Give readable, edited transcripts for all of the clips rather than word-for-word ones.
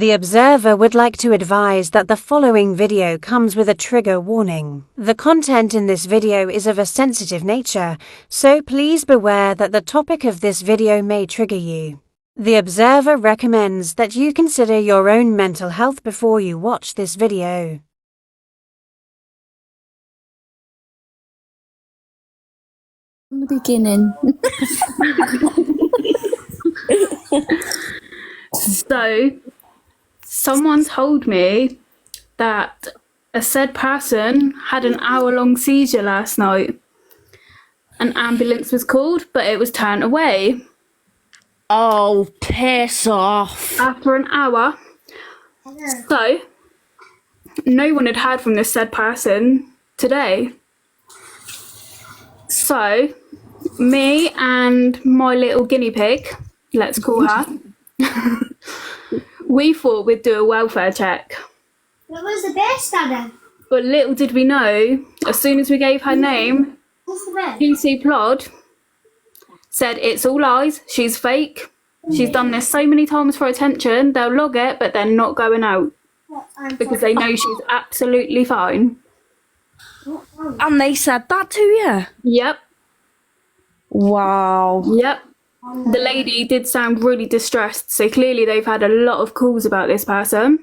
The observer would like to advise that the following video comes with a trigger warning. The content in this video is of a sensitive nature, so please beware that the topic of this video may trigger you. The observer recommends that you consider your own mental health before you watch this video. From the beginning. So, someone told me that a said person had an hour-long seizure last night. An ambulance was called, but it was turned away. Oh, piss off. After an hour. So, no one had heard from this said person today. So, me and my little guinea pig, let's call her, we thought we'd do a welfare check. What was the best, Dada? But little did we know, as soon as we gave her name, What's the best? KiKi Plod said it's all lies, she's fake, she's done this so many times for attention, they'll log it, but they're not going out because they know she's absolutely fine. And they said that to you? Yep, Wow. yep. The lady did sound really distressed, so clearly they've had a lot of calls about this person.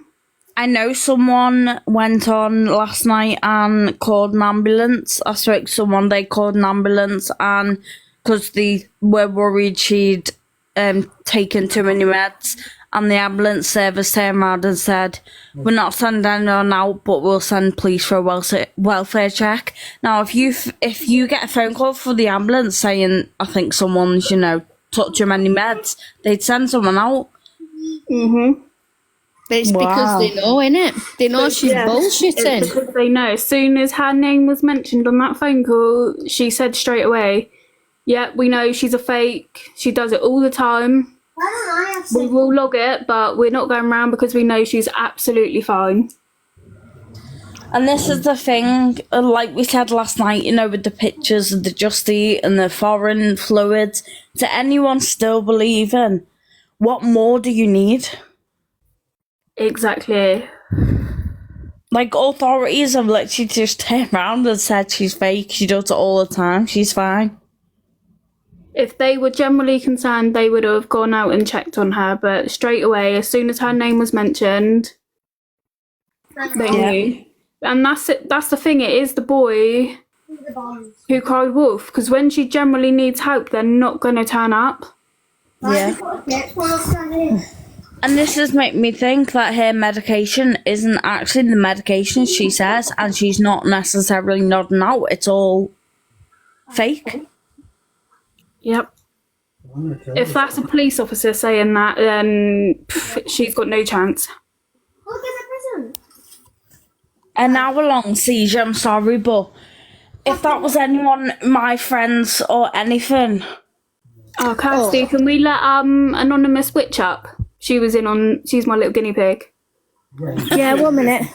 I know someone went on last night and called an ambulance. I spoke to someone, they called an ambulance, and because they were worried she'd taken too many meds, and the ambulance service turned around and said, we're not sending anyone out, but we'll send police for a welfare check. Now, if you get a phone call for the ambulance saying, I think someone's, took too many meds, they'd send someone out. Mm-hmm. But it's because they know, innit? They know she's bullshitting. It's because they know. As soon as her name was mentioned on that phone call, she said straight away, yeah, we know she's a fake. She does it all the time. Why don't I have We some? will log it, but we're not going around because we know she's absolutely fine. And this is the thing, like we said last night, with the pictures of the Just Eat and the foreign fluids, to anyone still believing, what more do you need? Exactly. Like, authorities have literally just turned around and said she's fake, she does it all the time, she's fine. If they were generally concerned, they would have gone out and checked on her, but straight away, as soon as her name was mentioned, they knew. And that's it. That's the thing. It is the boy who cried wolf, because when she generally needs help, they're not going to turn up. Yeah. And this has made me think that her medication isn't actually the medication she says, and she's not necessarily nodding out. It's all fake. Yep. If that's a police officer saying that, then she's got no chance. Look at the prison. An hour-long seizure, I'm sorry, but if that was anyone, my friends or anything... Oh, Kirsty, can we let Anonymous Witch up? She's my little guinea pig. Yeah, 1 minute.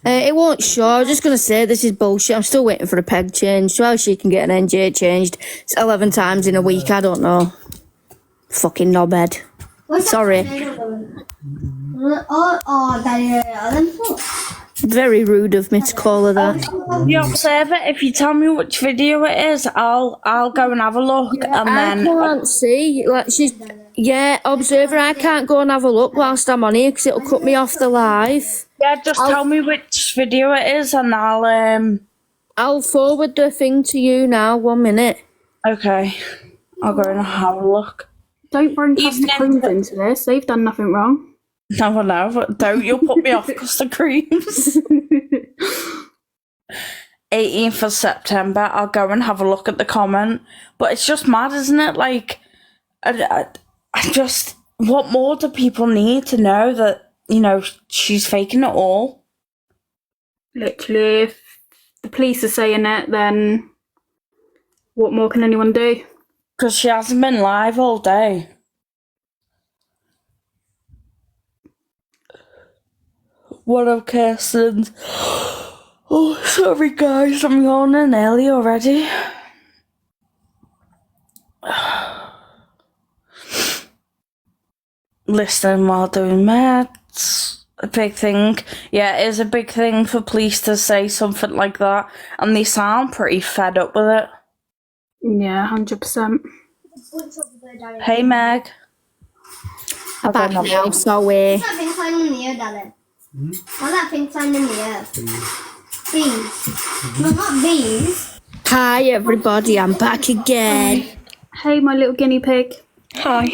It won't show. I was just going to say this is bullshit. I'm still waiting for a peg change. So how she can get an NJ changed. It's 11 times in a week. I don't know. Fucking knobhead. Sorry. Very rude of me to call her that. The Observer, if you tell me which video it is, I'll go and have a look, and I then... can't see. Like she's... Yeah, Observer, I can't go and have a look whilst I'm on here because it'll cut me off the live. Yeah, just tell me which video it is, and I'll forward the thing to you now. 1 minute. Okay. I'll go and have a look. Don't bring custard creams into this. They've done nothing wrong. No, but don't. You'll put me off custard creams. 18th of September, I'll go and have a look at the comment. But it's just mad, isn't it? Like, I just... What more do people need to know that, she's faking it all? Literally, if the police are saying it, then what more can anyone do? Because she hasn't been live all day. One of Kirsten's... Oh, sorry guys, I'm yawning early already. listening while doing meds. A big thing. Yeah, it is a big thing for police to say something like that, and they sound pretty fed up with it. Yeah, 100%. Hey, Meg. I'm back now, so What's that thing flying in the air, darling? What's that thing flying in the air? Bees. No, not bees. Hi everybody, I'm back again. Hey, my little guinea pig. Hi.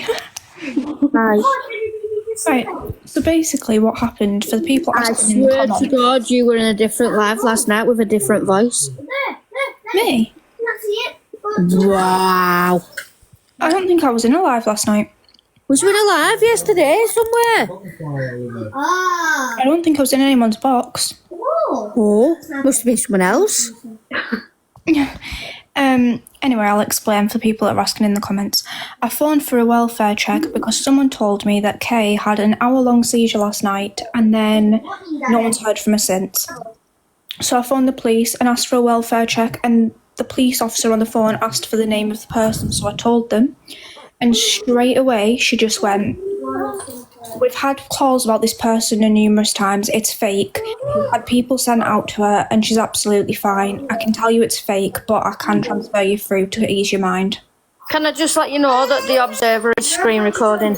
Hi. Right, so basically what happened for the people I asking in the swear to comments... God, you were in a different live last night with a different voice. Me? That's it. Wow. I don't think I was in a live last night. Was you in a live yesterday somewhere? Ah. I don't think I was in anyone's box. Oh. Oh, must have been someone else. Anyway, I'll explain for the people that are asking in the comments. I phoned for a welfare check because someone told me that Kay had an hour-long seizure last night and then no one's heard from her since. So I phoned the police and asked for a welfare check, and the police officer on the phone asked for the name of the person, so I told them. And straight away, she just went, "We've had calls about this person numerous times. It's fake. We've had people sent out to her and she's absolutely fine. I can tell you it's fake, but I can transfer you through to ease your mind." Can I just let you know that the Observer is screen recording?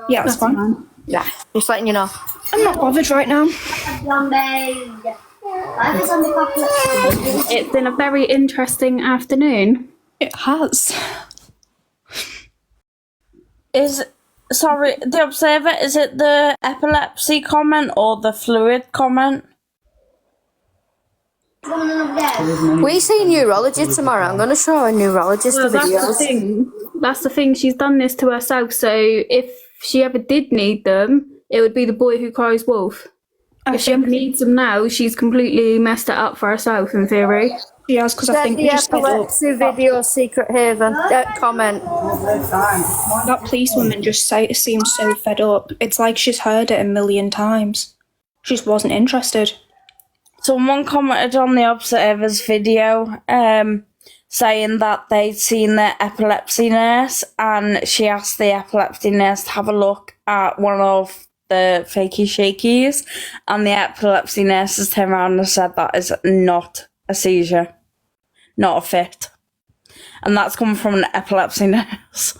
Yeah, that's fine. Yeah, just letting you know. I'm not bothered right now. It's been a very interesting afternoon. It has. Sorry, the Observer, is it the epilepsy comment or the fluid comment? We see a neurologist tomorrow. I'm going to show a neurologist Well, the that's the videos. thing. That's the thing. She's done this to herself. So if she ever did need them, it would be the boy who cries wolf. If she ever needs them now, she's completely messed it up for herself, in theory. She has, because I Said think the we just said epilepsy video secret haven comment. that policewoman just seemed so fed up. It's like she's heard it a million times. She just wasn't interested. Someone commented on the Observer's video saying that they'd seen the epilepsy nurse, and she asked the epilepsy nurse to have a look at one of the fakey shakies, and the epilepsy nurse has turned around and said that is not a seizure, not a fit. And that's coming from an epilepsy nurse.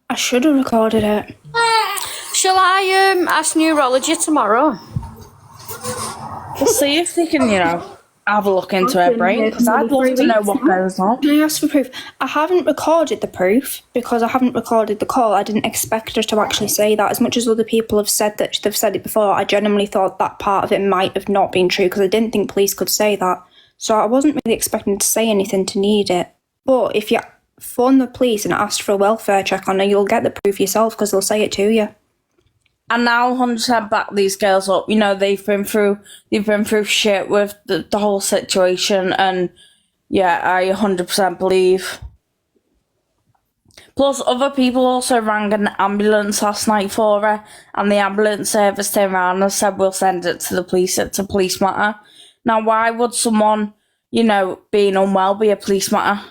I should have recorded it. Shall I ask neurology tomorrow? We'll see if they can, have a look into her brain, because I'd love to know what goes on. Can I ask for proof? I haven't recorded the proof because I haven't recorded the call. I didn't expect her to actually say that. As much as other people have said that they've said it before, I genuinely thought that part of it might have not been true because I didn't think police could say that. So I wasn't really expecting to say anything to need it. But if you phone the police and ask for a welfare check on her, you'll get the proof yourself because they'll say it to you. And now 100% back these girls up. They've been through shit with the whole situation, and yeah, I 100% believe. Plus, other people also rang an ambulance last night for her, and the ambulance service turned around and said, "We'll send it to the police. It's a police matter." Now, why would someone, being unwell be a police matter?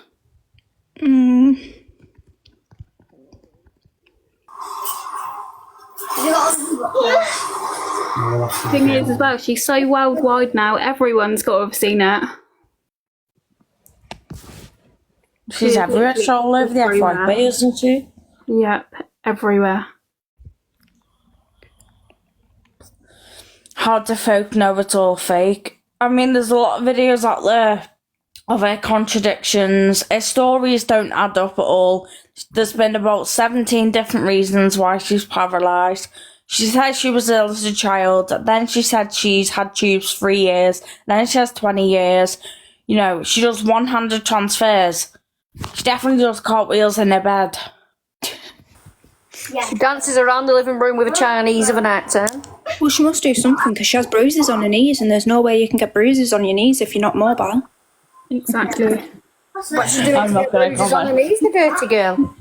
Thing is, as well, she's so worldwide now. Everyone's got to have seen it. She's everywhere. She's all over the FYP, isn't she? Yep, everywhere. How do folk know it's all fake? I mean, there's a lot of videos out there of her contradictions. Her stories don't add up at all. There's been about 17 different reasons why she's paralysed. She said she was ill as a child, then she said she's had tubes 3 years, then she has 20 years. She does one-handed transfers. She definitely does cartwheels in her bed. She dances around the living room with a Chinese of an accent. Well, she must do something because she has bruises on her knees, and there's no way you can get bruises on your knees if you're not mobile. Exactly. What's she doing I'm to not get gonna bruises on her comment. knees, the dirty girl?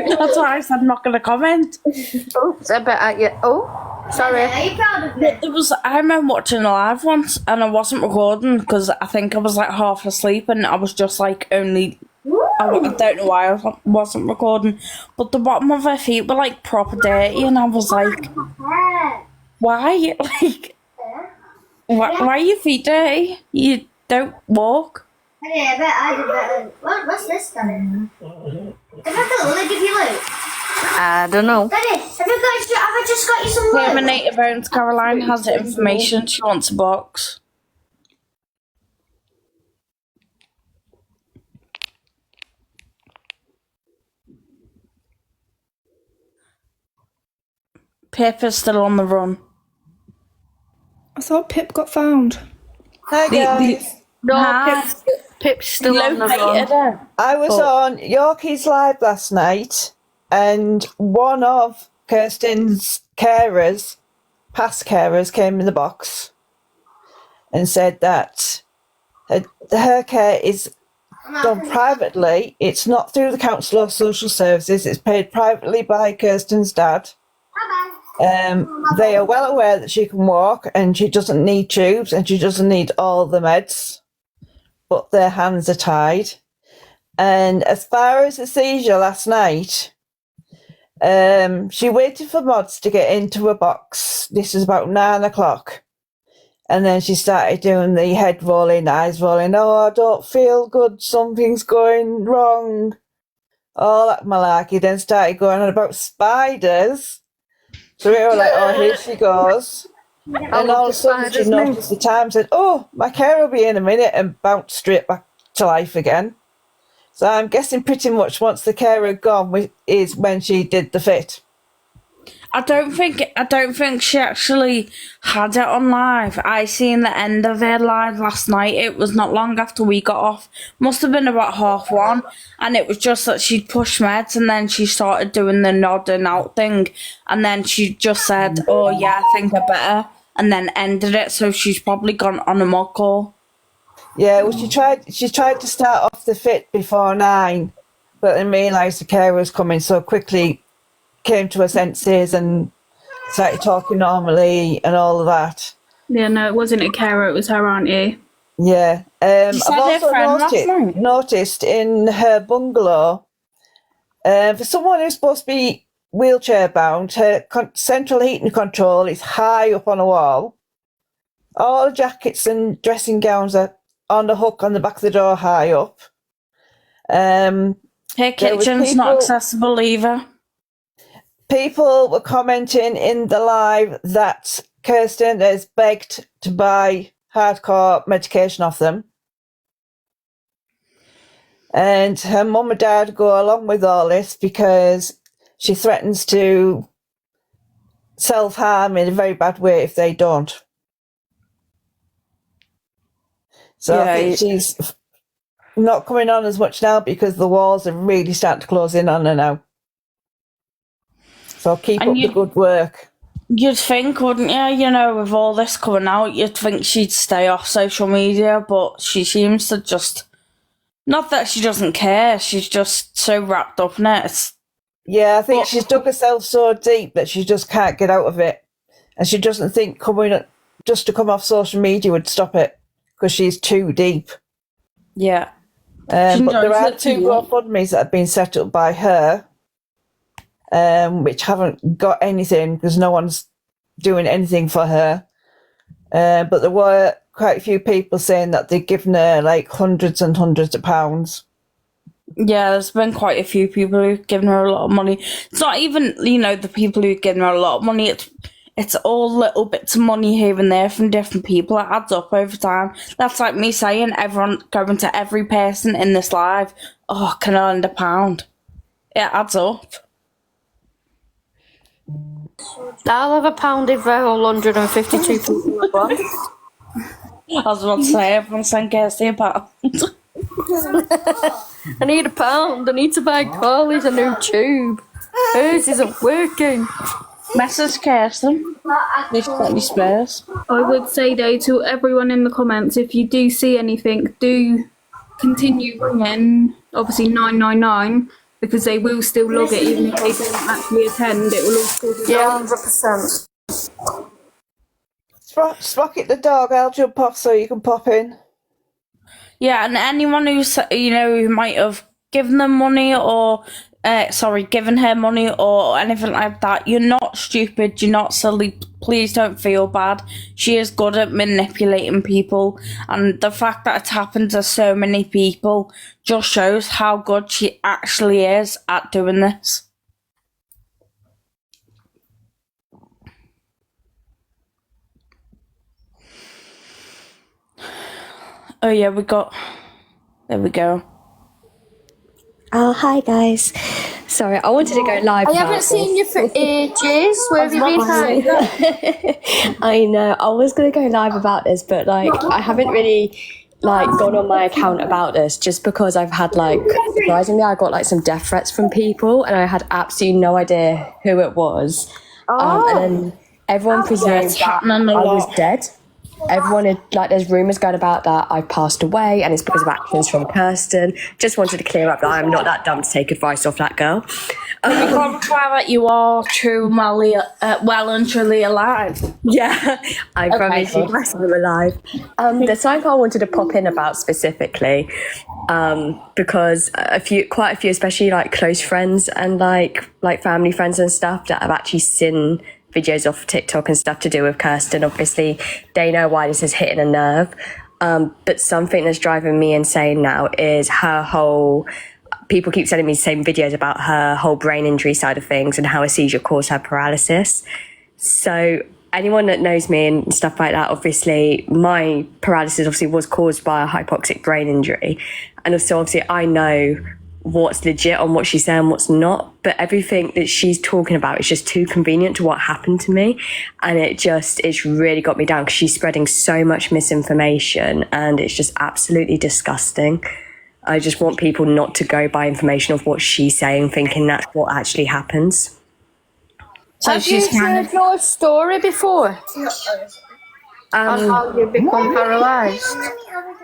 That's why I said I'm not going to comment. Oops, I bet at you. Oh, sorry. Are you proud of me? I remember watching a live once, and I wasn't recording because I think I was like half asleep, and I was just like only I don't know why I wasn't recording, but the bottom of her feet were like proper dirty, and I was like, why? Like, why are your feet dirty? You don't walk. Yeah, I bet I did better. What's this done? If I could only give you loot. I don't know. Daddy, have I just got you some loot? Terminator Bones Caroline has the information. She wants a box. Pip is still on the run. I thought Pip got found. Hi guys. No, Hi. Pip's still on the Located run. her. I was on Yorkie's Live last night, and one of Kirsten's carers, past carers, came in the box and said that her care is done privately. It's not through the Council of Social Services. It's paid privately by Kirsten's dad. They are well aware that she can walk and she doesn't need tubes and she doesn't need all the meds, but their hands are tied. And as far as the seizure last night, she waited for Mods to get into a box. This was about 9 o'clock. And then she started doing the head rolling, eyes rolling. Oh, I don't feel good. Something's going wrong. All that malarkey. Then started going on about spiders. So we were like, oh, here she goes. And all of a sudden she noticed the time, said, oh, my care will be in a minute, and bounced straight back to life again. So I'm guessing pretty much once the carer gone is when she did the fit. I don't think she actually had it on live. I seen the end of it live last night. It was not long after we got off. Must have been about 1:30, and it was just that she'd pushed meds and then she started doing the nodding out thing, and then she just said, oh yeah, I think I better, and then ended it. So she's probably gone on a mod call. Yeah, well, she tried to start off the fit before 9, but then realised the carer was coming, so quickly came to her senses and started talking normally and all of that. Yeah, no, it wasn't a carer, it was her auntie. Yeah. She said I've her friend last also night. noticed in her bungalow, for someone who's supposed to be wheelchair bound, her central heating control is high up on a wall. All the jackets and dressing gowns are on the hook on the back of the door high up. Her kitchen's not accessible either. People were commenting in the live that Kirsten has begged to buy hardcore medication off them. And her mum and dad go along with all this because she threatens to self-harm in a very bad way if they don't. So yeah, I think she's not coming on as much now because the walls are really starting to close in on her now. So keep up the good work. You'd think, wouldn't you? You know, with all this coming out, you'd think she'd stay off social media, but she seems to just... Not that she doesn't care, she's just so wrapped up in it. Yeah, I think she's dug herself so deep that she just can't get out of it. And she doesn't think just to come off social media would stop it, because she's too deep. Yeah. But there are 2 GoFundMes that have been set up by her, which haven't got anything because no one's doing anything for her. But there were quite a few people saying that they've given her like hundreds and hundreds of pounds. Yeah, there's been quite a few people who've given her a lot of money. It's not even, the people who've given her a lot of money. It's all little bits of money here and there from different people. It adds up over time. That's like me saying, everyone going to every person in this live, oh, can I lend £1? It adds up. I'll have £1 if there are 152 people at once. I was about to say, everyone send Kirsty £1. I need £1. I need to buy Carly's a new tube. Hers isn't working. Message Kirsten. They've got any spares. I would say though to everyone in the comments, if you do see anything, do continue ringing, obviously 999, because they will still log it even if they don't actually attend. It will all still be logged. 100%. Sprocket the dog, I'll jump off so you can pop in. Yeah, and anyone who might have giving them money or giving her money or anything like that. You're not stupid, you're not silly. Please don't feel bad. She is good at manipulating people, and the fact that it's happened to so many people just shows how good she actually is at doing this. Oh yeah, there we go. Oh, hi guys. Sorry, I wanted to go live. I haven't seen you for ages. Where have you been? I know. I was going to go live about this, but like I haven't really like gone on my account about this just because I've had like, surprisingly, I got like some death threats from people and I had absolutely no idea who it was. And then everyone presumed that I was dead. Everyone had, like, there's rumours going about that I've passed away and it's because of actions from Kirsten. Just wanted to clear up that I'm not that dumb to take advice off that girl. We can't try that you are well and truly alive. Yeah, I promise you guys I'm alive. There's something I wanted to pop in about specifically, because quite a few, especially like close friends and like family friends and stuff that have actually seen videos off TikTok and stuff to do with Kirsten. Obviously, they know why this is hitting a nerve. But something that's driving me insane now is her whole... People keep sending me the same videos about her whole brain injury side of things and how a seizure caused her paralysis. So anyone that knows me and stuff like that, obviously, my paralysis obviously was caused by a hypoxic brain injury. And also, obviously, I know what's legit on what she's saying, what's not, but everything that she's talking about is just too convenient to what happened to me, and it's really got me down because she's spreading so much misinformation and it's just absolutely disgusting. I just want people not to go by information of what she's saying thinking that's what actually happens. So have you heard your story before? On how you become paralysed?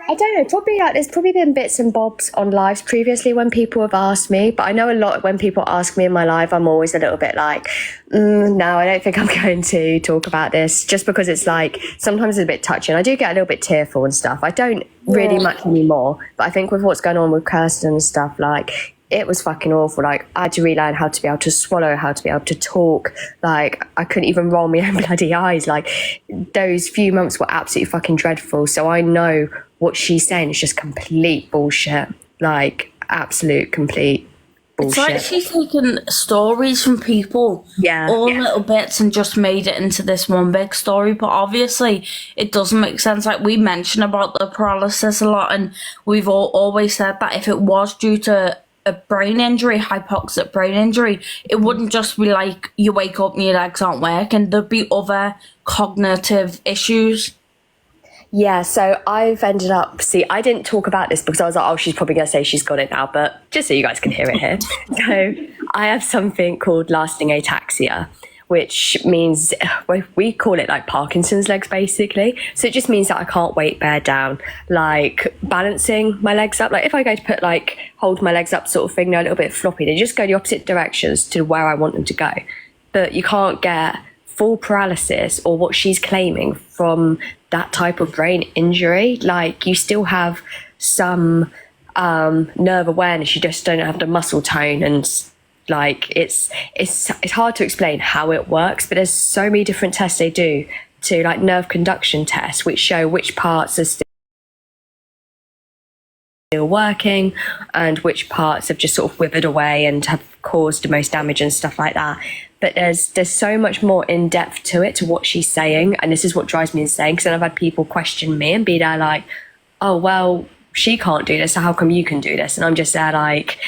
I don't know, probably like there's probably been bits and bobs on lives previously when people have asked me, but I know a lot when people ask me in my live, I'm always a little bit like, no, I don't think I'm going to talk about this, just because it's like, sometimes it's a bit touchy and I do get a little bit tearful and stuff. I don't really much anymore, but I think with what's going on with Kirsten and stuff, like, it was fucking awful. Like, I had to relearn how to be able to swallow, how to be able to talk. Like, I couldn't even roll my own bloody eyes. Like, those few months were absolutely fucking dreadful. So I know what she's saying is just complete bullshit. Like, absolute complete bullshit. It's like she's taken stories from people, little bits, and just made it into this one big story. But obviously, it doesn't make sense. Like, we mention about the paralysis a lot, and we've always said that if it was due to a brain injury, hypoxic brain injury, it wouldn't just be like you wake up and your legs aren't working. There'd be other cognitive issues. Yeah, so I've ended up... See, I didn't talk about this because I was like, oh, she's probably going to say she's got it now, but just so you guys can hear it here. So I have something called lasting ataxia, which means we call it like Parkinson's legs, basically. So it just means that I can't weight bear down, like balancing my legs up. Like if I go to put like hold my legs up sort of thing, they're a little bit floppy. They just go the opposite directions to where I want them to go. But you can't get full paralysis or what she's claiming from that type of brain injury. Like you still have some nerve awareness. You just don't have the muscle tone and like it's hard to explain how it works, but there's so many different tests they do to like nerve conduction tests which show which parts are still working and which parts have just sort of withered away and have caused the most damage and stuff like that. But there's so much more in depth to it, to what she's saying, and this is what drives me insane, because then I've had people question me and be there like, oh well, she can't do this, so how come you can do this? And I'm just there like,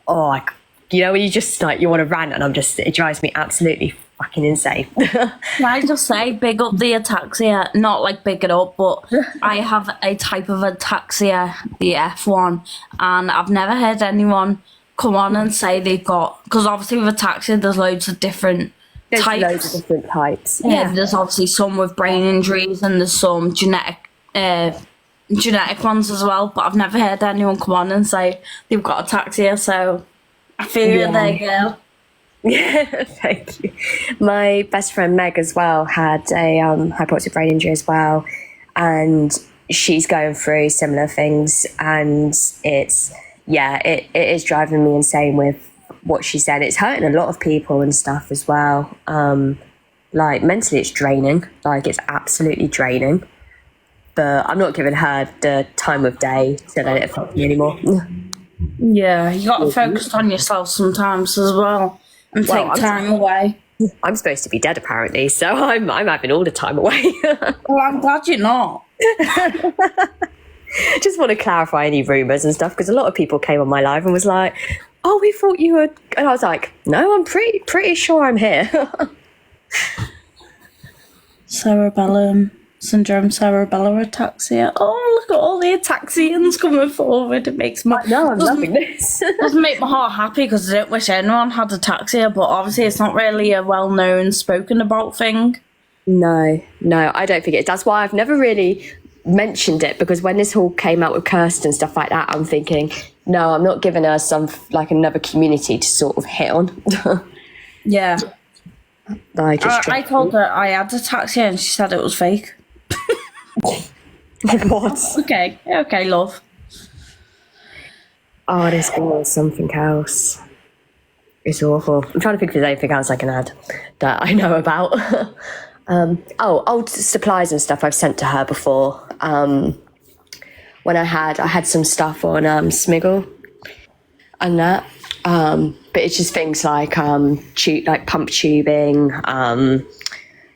oh, like, you know, when you just like, you want to rant, and it drives me absolutely fucking insane. Can I just say, big up the ataxia, not like big it up, but I have a type of ataxia, the F1, and I've never heard anyone come on and say they've got, because obviously with ataxia there's loads of different types. Loads of different types. Yeah, there's obviously some with brain injuries and there's some genetic ones as well, but I've never heard anyone come on and say they've got ataxia, so I feel you there, girl. Yeah, thank you. My best friend Meg as well had a hypoxic brain injury as well, and she's going through similar things, and it's yeah, it is driving me insane with what she said. It's hurting a lot of people and stuff as well. Like, mentally it's draining. Like, it's absolutely draining. But I'm not giving her the time of day to let it affect me anymore. Yeah, you got to focus on yourself sometimes as well and take time away. I'm supposed to be dead apparently, so I'm having all the time away. Well, I'm glad you're not. Just want to clarify any rumours and stuff, because a lot of people came on my live and was like, oh, we thought you were, and I was like, no, I'm pretty sure I'm here. Cerebellum syndrome, cerebellar ataxia. Oh, look at all the ataxians coming forward. It makes my I'm loving this. doesn't make my heart happy because I don't wish anyone had ataxia, but obviously it's not really a well-known, spoken about thing. No, I don't think it is. That's why I've never really mentioned it, because when this all came out with Kirsten and stuff like that, I'm thinking, no, I'm not giving her some like another community to sort of hit on. Yeah. Like, I told her I had ataxia and she said it was fake. what? Okay, love. Oh, this girl is something else. It's awful. I'm trying to think if there's anything else I can add that I know about. Old supplies and stuff I've sent to her before. When I had some stuff on Smiggle and that. But it's just things like pump tubing,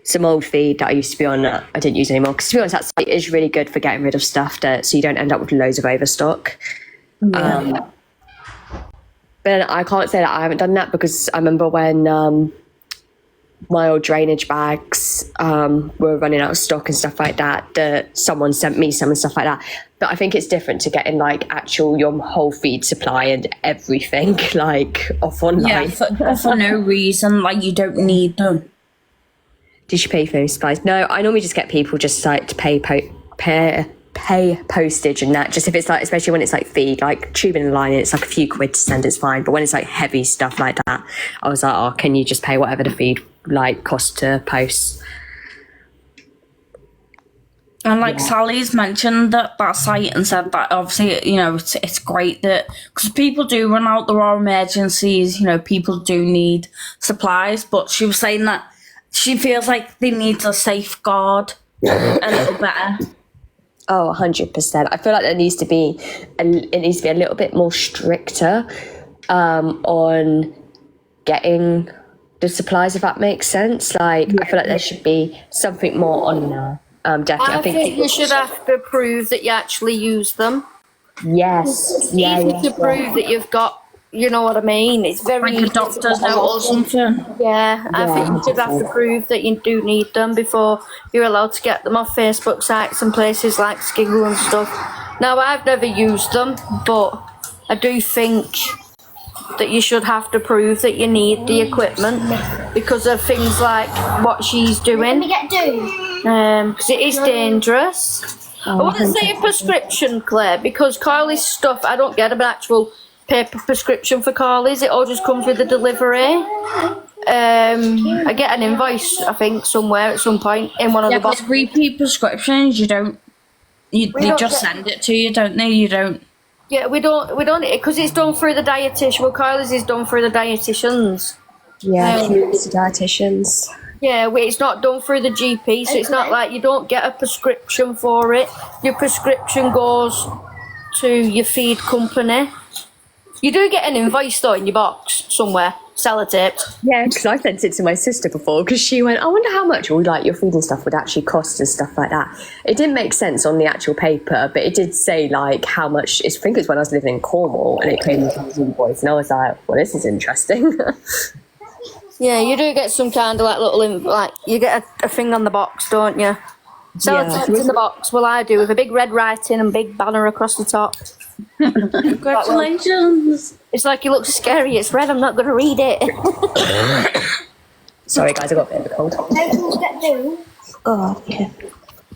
some old feed that I used to be on that I didn't use anymore. Because to be honest, that site is really good for getting rid of stuff so you don't end up with loads of overstock. Yeah. But I can't say that I haven't done that, because I remember when my old drainage bags were running out of stock and stuff like that someone sent me some and stuff like that. But I think it's different to getting like actual your whole feed supply and everything like off online. Yeah, for no reason, like you don't need them. Did you pay for those supplies? No, I normally just get people just like to pay postage and that. Just if it's like, especially when it's like feed, like tubing and lining, it's like a few quid to send, it's fine. But when it's like heavy stuff like that, I was like, oh, can you just pay whatever the feed like cost to post? And like Sally's mentioned that site and said that obviously, you know, it's great that, because people do run out, there are emergencies, you know, people do need supplies, but she was saying that she feels like they need to safeguard a little better. Oh, 100%. I feel like it needs to be a little bit more stricter on getting the supplies, if that makes sense. Like, I feel like there should be something more on there. Definitely. I think you should have to prove that you actually use them. Yes. To prove that you've got, you know what I mean? It's very like a doctor's note or something. Yeah, I think you should have to prove that you do need them before you're allowed to get them off Facebook sites and places like Skiggle and stuff. Now, I've never used them, but I do think that you should have to prove that you need the equipment because of things like what she's doing. Because it is dangerous. I wouldn't say a prescription, Claire, because Carly's stuff, I don't get an actual paper prescription for Carly's. It all just comes with the delivery. I get an invoice, I think, somewhere at some point in one of the boxes. Repeat prescriptions, they just send it to you, don't they? You don't. Yeah, we don't, because it's done through the dietitian. Well, Carly's is done through the dietitians. Yeah, community dietitians. Yeah, it's not done through the GP, so it's not like you don't get a prescription for it. Your prescription goes to your feed company. You do get an invoice though in your box somewhere, sellotaped. Yeah, because I sent it to my sister before, because she went, I wonder how much all like your feed and stuff would actually cost and stuff like that. It didn't make sense on the actual paper, but it did say like how much. I think it was when I was living in Cornwall, and it came with an invoice, and I was like, well, this is interesting. Yeah, you do get some kind of like like you get a thing on the box, don't you? Sellotaped in the box. Well, I do, with a big red writing and big banner across the top. Congratulations. It's like, it looks scary, it's red, I'm not going to read it. Sorry guys, I got a bit of a cold. Oh, yeah.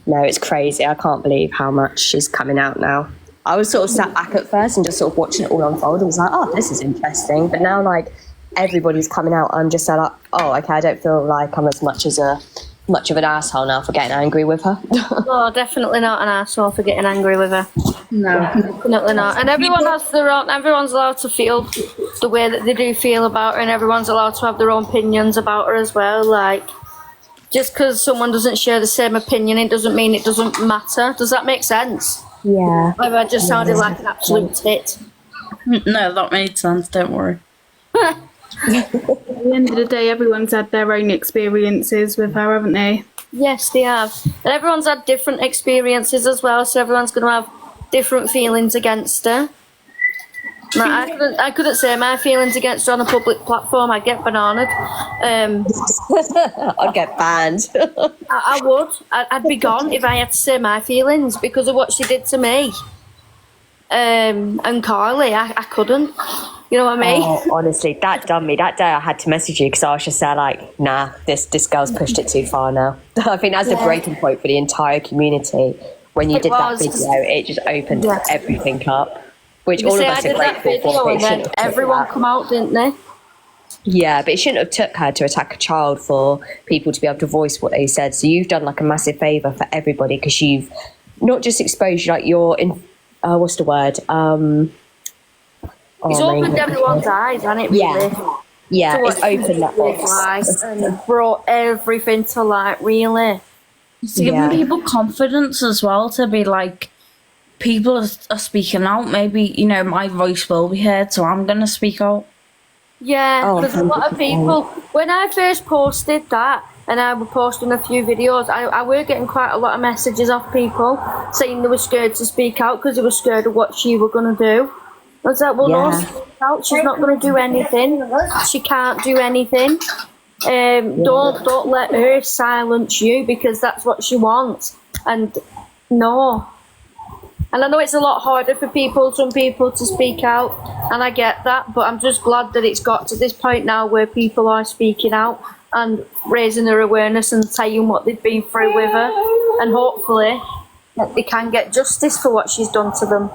No, it's crazy. I can't believe how much is coming out now. I was sort of sat back at first and just sort of watching it all unfold and was like, oh, this is interesting. But now, like, everybody's coming out. I'm just like, oh, okay, I don't feel like I'm as much as a much of an asshole now for getting angry with her. No, definitely not an asshole for getting angry with her. No. Definitely not. And everyone has their own. Everyone's allowed to feel the way that they do feel about her, and everyone's allowed to have their own opinions about her as well. Like, just because someone doesn't share the same opinion, it doesn't mean it doesn't matter. Does that make sense? Yeah. Or I just sounded like an absolute tit. No, that made sense. Don't worry. At the end of the day, everyone's had their own experiences with her, haven't they? Yes, they have. And everyone's had different experiences as well, so everyone's going to have different feelings against her. Like, I couldn't say my feelings against her on a public platform. I'd get bananaed. I'd get banned. I would. I'd be gone if I had to say my feelings because of what she did to me. And Carly, I couldn't. You know what I mean? Oh, honestly, that done me. That day I had to message you because I was just there like, nah, this girl's pushed it too far now. I think that's a breaking point for the entire community. When you did that video, it just opened everything up. Which all of us are grateful for. And then everyone come out, didn't they? Yeah, but it shouldn't have took her to attack a child for people to be able to voice what they said. So you've done like a massive favour for everybody because you've not just exposed like your what's the word? It's opened everyone's eyes, hasn't it? Really? Yeah, it's opened that box. And brought everything to light. Really, it's giving people confidence as well to be like, people are speaking out. Maybe, you know, my voice will be heard, so I'm going to speak out. Yeah, because a lot of people, when I first posted that, and I was posting a few videos, I were getting quite a lot of messages off people saying they were scared to speak out because they were scared of what she were going to do. I was like, well, no, speak out. She's not going to do anything. She can't do anything. Don't let her silence you because that's what she wants. And no. And I know it's a lot harder for some people to speak out, and I get that, but I'm just glad that it's got to this point now where people are speaking out and raising their awareness and saying what they've been through with her, and hopefully that they can get justice for what she's done to them.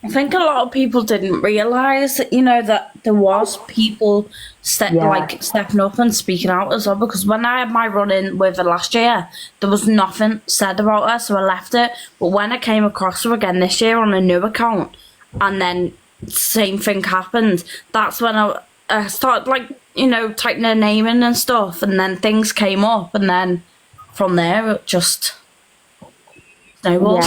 I think a lot of people didn't realise, you know, that there was people stepping up and speaking out as well. Because when I had my run-in with her last year, there was nothing said about her, so I left it. But when I came across her again this year on a new account, and then same thing happened, that's when I started, like, you know, typing her name in and stuff, and then things came up, and then from there it just snowballed.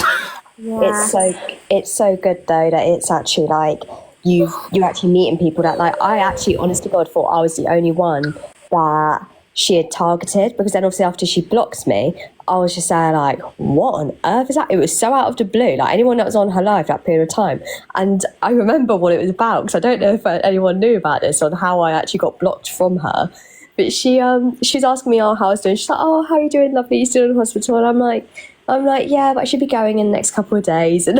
It's so good though that it's actually like you actually meeting people that, like, I actually honest to God thought I was the only one that she had targeted, because then obviously after she blocked me, I was just saying like, what on earth is that? It was so out of the blue, like anyone that was on her live that period of time. And I remember what it was about because I don't know if anyone knew about this or how I actually got blocked from her. But she was asking me how I was doing. She's like, oh, how are you doing, lovely? You still in hospital? And I'm like, yeah, but I should be going in the next couple of days. And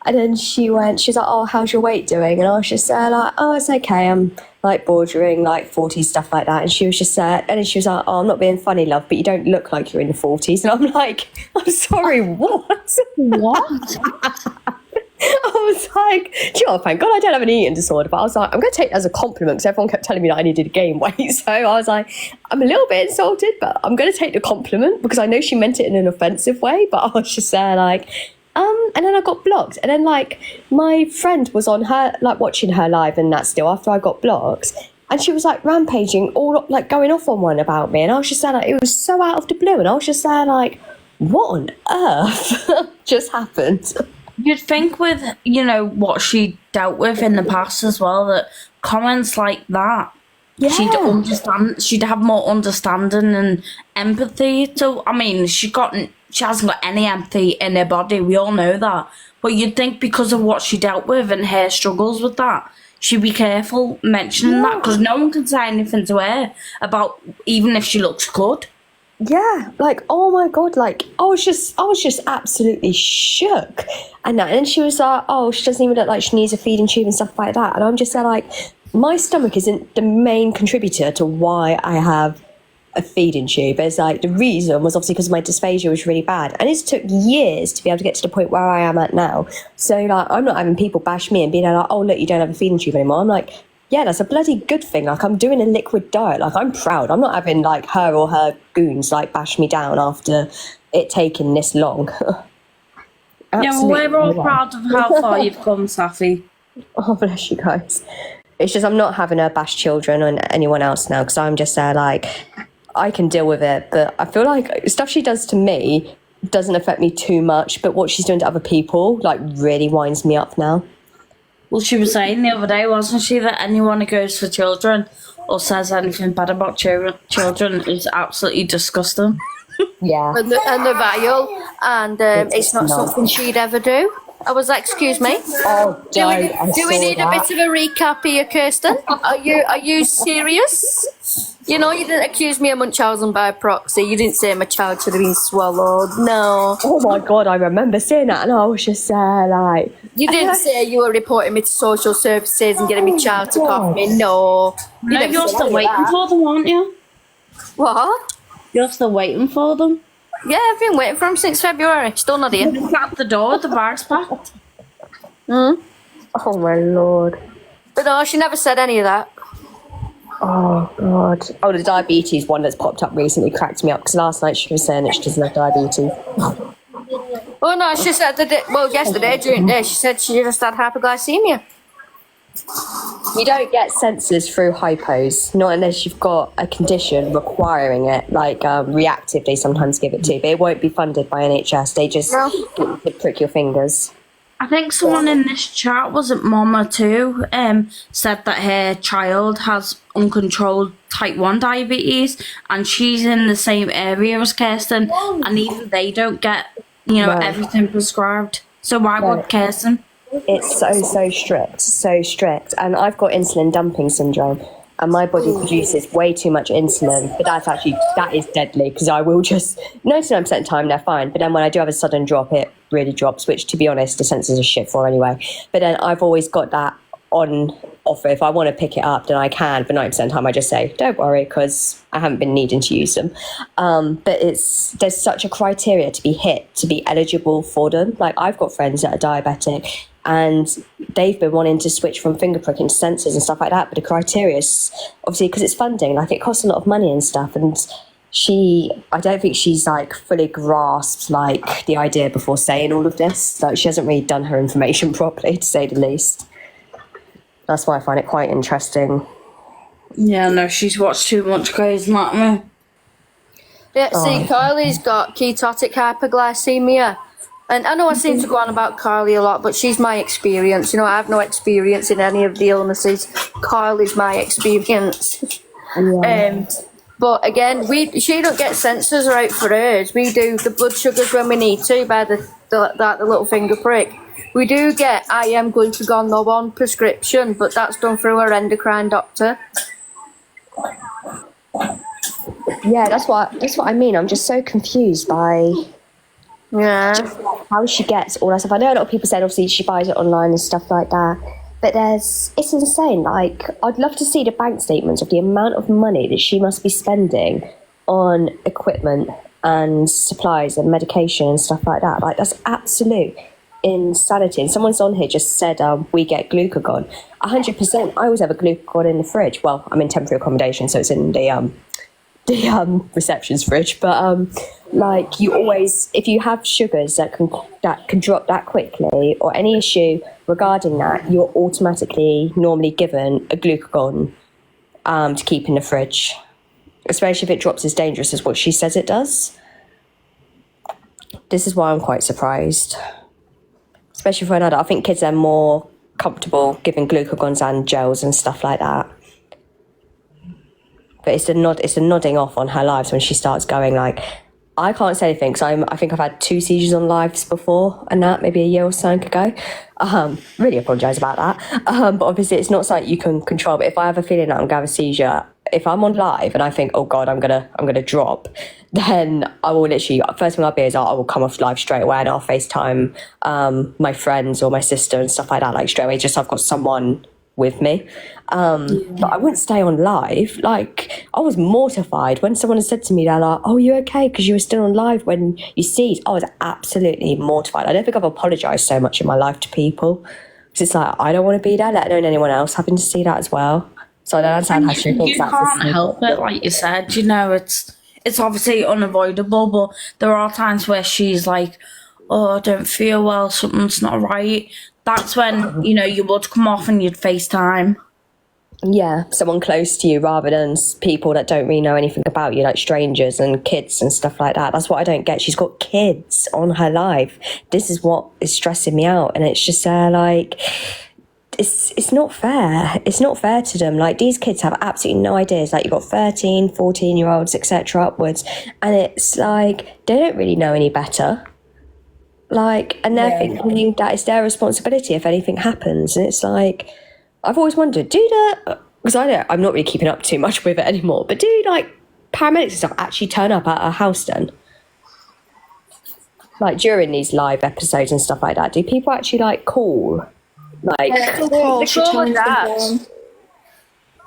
then she was like, oh, how's your weight doing? And I was just like, oh, it's okay. I'm like bordering like 40s, stuff like that. And she was just and then she was like, oh, I'm not being funny, love, but you don't look like you're in the 40s. And I'm like, I'm sorry, what? What? I was like, do you know what, thank God I don't have an eating disorder, but I was like, I'm going to take it as a compliment because everyone kept telling me that I needed to gain weight. So I was like, I'm a little bit insulted, but I'm going to take the compliment because I know she meant it in an offensive way. But I was just there like, and then I got blocked. And then like my friend was on her, like watching her live and that still after I got blocked. And she was like rampaging, all like going off on one about me. And I was just there like, it was so out of the blue. And I was just there like, what on earth just happened? You'd think with, you know, what she dealt with in the past as well, that comments like that, she'd have more understanding and empathy. So, I mean, she hasn't got any empathy in her body, we all know that. But you'd think because of what she dealt with and her struggles with that, she'd be careful mentioning that, because no one can say anything to her about even if she looks good. Yeah, like, oh my God, like, I was just absolutely shook. And then she was like, oh, she doesn't even look like she needs a feeding tube and stuff like that. And I'm just there like, my stomach isn't the main contributor to why I have a feeding tube. It's like, the reason was obviously because my dysphagia was really bad. And it took years to be able to get to the point where I am at now. So, like, I'm not having people bash me and being like, oh, look, you don't have a feeding tube anymore. I'm like, yeah, that's a bloody good thing. Like, I'm doing a liquid diet. Like, I'm proud. I'm not having, like, her or her goons, like, bash me down after it taking this long. Yeah, well, we're all proud of how far you've come, Safi. Oh, bless you guys. It's just I'm not having her bash children or anyone else now, because I'm just there, like, I can deal with it. But I feel like stuff she does to me doesn't affect me too much, but what she's doing to other people, like, really winds me up now. Well, she was saying the other day, wasn't she, that anyone who goes for children or says anything bad about children is absolutely disgusting. Yeah. And they're vile, and it's not something she'd ever do. I was like, excuse me. Oh, Do we need a bit of a recap here, Kirsten? Are you serious? You know, you didn't accuse me of Munchausen by proxy. You didn't say my child should have been swallowed. No. Oh my God, I remember seeing that, and I was just like... You didn't say you were reporting me to social services and getting my child to cough me. No. No, you're still waiting for them, aren't you? What? You're still waiting for them. Yeah, I've been waiting for him since February. Still not here. He's at the door, the bag's packed. Mm. Oh my Lord. But no, she never said any of that. Oh God. Oh, the diabetes one that's popped up recently cracked me up, because last night she was saying that she doesn't have diabetes. Oh no, she said yesterday during the day, she said she just had hypoglycemia. You don't get sensors through hypos, not unless you've got a condition requiring it, like reactive they sometimes give it to, but it won't be funded by NHS. They just get you to prick your fingers. I think someone in this chat, was it Mama too, said that her child has uncontrolled type 1 diabetes, and she's in the same area as Kirsten, and even they don't get, everything prescribed. So why would Kirsten? It's so strict. And I've got insulin dumping syndrome, and my body produces way too much insulin, but that is deadly, because I will just, 99% of the time they're fine, but then when I do have a sudden drop, it really drops, which, to be honest, the sensors are shit for anyway. But then I've always got that on offer. If I want to pick it up, then I can, but 90% of the time I just say, don't worry, because I haven't been needing to use them. But there's such a criteria to be hit to be eligible for them. Like, I've got friends that are diabetic, and they've been wanting to switch from finger pricking to sensors and stuff like that, but the criteria is obviously, because it's funding, like, it costs a lot of money and stuff, and I don't think she's like fully grasped like the idea before saying all of this. Like, she hasn't really done her information properly, to say the least. That's why I find it quite interesting. Yeah, no, she's watched too much Grey's Anatomy. Yeah, see, Carly's got ketotic hypoglycemia. And I know I seem to go on about Carly a lot, but she's my experience. I have no experience in any of the illnesses. Carly's my experience. Yeah. But again, she don't get sensors right for hers. We do the blood sugars when we need to by the little finger prick. We do get IM glucagon low on prescription, but that's done through our endocrine doctor. Yeah, that's what I mean. I'm just so confused by how she gets all that stuff. I know a lot of people said obviously she buys it online and stuff like that, but it's insane. Like, I'd love to see the bank statements of the amount of money that she must be spending on equipment and supplies and medication and stuff like that. Like, that's absolute insanity. And someone's on here just said we get glucagon. 100%. I always have a glucagon in the fridge. Well, I'm in temporary accommodation, so it's in the reception's fridge, but like, you always, if you have sugars that can drop that quickly, or any issue regarding that, you're automatically normally given a glucagon to keep in the fridge, especially if it drops as dangerous as what she says it does. This is why I'm quite surprised, especially for an adult. I think kids are more comfortable giving glucagons and gels and stuff like that. But it's the nodding off on her lives when she starts going like, I can't say anything because I think I've had 2 seizures on lives before, and that maybe a year or so ago. Really apologise about that. But obviously it's not something you can control. But if I have a feeling that I'm gonna have a seizure, if I'm on live and I think, oh God, I'm gonna drop, then I will literally, first thing I'll be is I will come off live straight away, and I'll FaceTime my friends or my sister and stuff like that, like straight away, just so I've got someone with me. But I wouldn't stay on live. Like, I was mortified when someone had said to me, they're like, oh, you okay because you were still on live when you seized. I was absolutely mortified. I don't think I've apologized so much in my life to people 'Cause it's like, I don't want to be there, let alone anyone else having to see that as well. So I don't understand how she thinks You that's can't help it, like you said. You know, it's obviously unavoidable, but there are times where she's like, "Oh, I don't feel well. Something's not right." That's when you would come off and you'd FaceTime. Yeah, someone close to you rather than people that don't really know anything about you, like strangers and kids and stuff like that. That's what I don't get. She's got kids on her life. This is what is stressing me out, and it's just like, it's not fair. It's not fair to them. Like, these kids have absolutely no ideas. Like, you've got 13, 14-year-olds, etc. upwards, and it's like they don't really know any better. Like, and they're thinking that it's their responsibility if anything happens, and it's like, I've always wondered, because I'm not really keeping up too much with it anymore, but do like paramedics and stuff actually turn up at a house then? Like during these live episodes and stuff like that, do people actually like call? Like,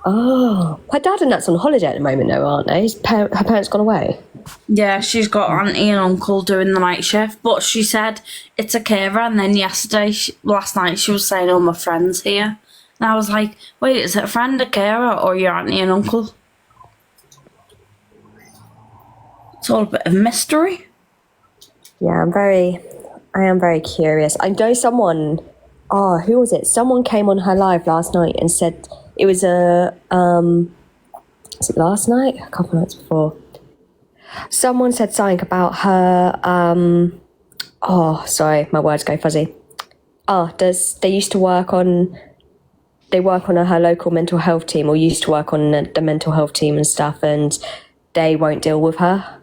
oh, her dad and that's on holiday at the moment though, aren't they? Her parents gone away. Yeah, she's got auntie and uncle doing the night shift, but she said it's a carer, and then last night she was saying, "Oh, my friend's here." And I was like, wait, is it a friend, a carer, or your auntie and uncle? It's all a bit of mystery. Yeah, I am very curious. I know someone, who was it? Someone came on her live last night and said it was was it last night? A couple of nights before. Someone said something about her, sorry, my words go fuzzy. They work on her local mental health team, or used to work on the mental health team and stuff, and they won't deal with her.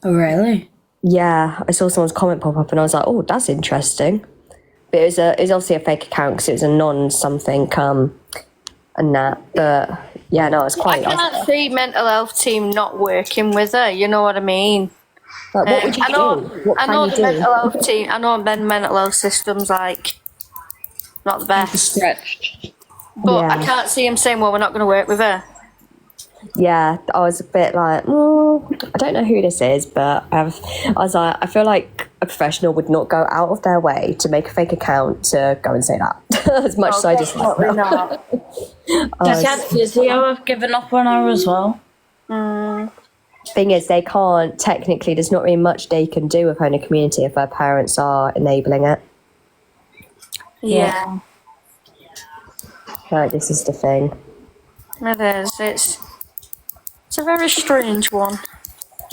Oh, really? Yeah, I saw someone's comment pop up and I was like, oh, that's interesting. But it was obviously a fake account because it was a non-something and that. But yeah, no, it's quite... I can't see mental health team not working with her, you know what I mean? Like, what would you do? What I can know you the do? mental health team, I know the mental health system's like not the best. Stretched. But I Yeah. can't see him saying, well, we're not going to work with her. Yeah, I was a bit like, I don't know who this is, but I was like, I feel like a professional would not go out of their way to make a fake account to go and say that. As much as I just Definitely not. She said physio have given up on her as well. Thing is, they can't, technically, there's not really much they can do with her in the community if her parents are enabling it. Yeah. Like, this is the thing. It is. It's a very strange one.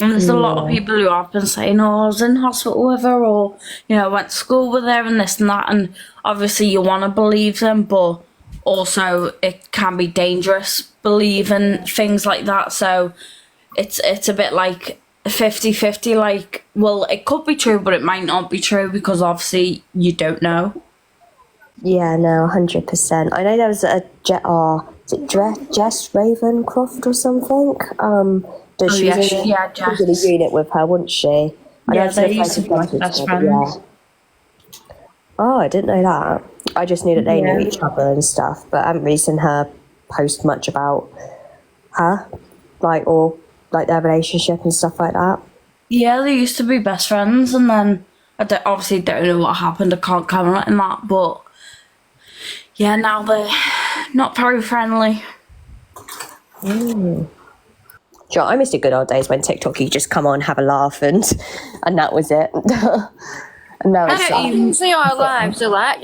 And there's a lot of people who have been saying, I was in hospital with her, or, went to school with her and this and that. And obviously you want to believe them, but also it can be dangerous believing things like that. So it's a bit like 50-50, like, well, it could be true, but it might not be true because obviously you don't know. Yeah, no, 100%. I know there was a Jess Ravencroft or something. She was in a unit with her, wasn't she? They used to be like best friends. Oh, I didn't know that. I just knew that they knew each other and stuff, but I haven't really seen her post much about her, or their relationship and stuff like that. Yeah, they used to be best friends, and then I obviously don't know what happened. I can't comment on that, but yeah, now they're not very friendly. Sure, I miss the good old days when TikTok you just come on, have a laugh, and that was it. And now it's I don't even see our lives are like.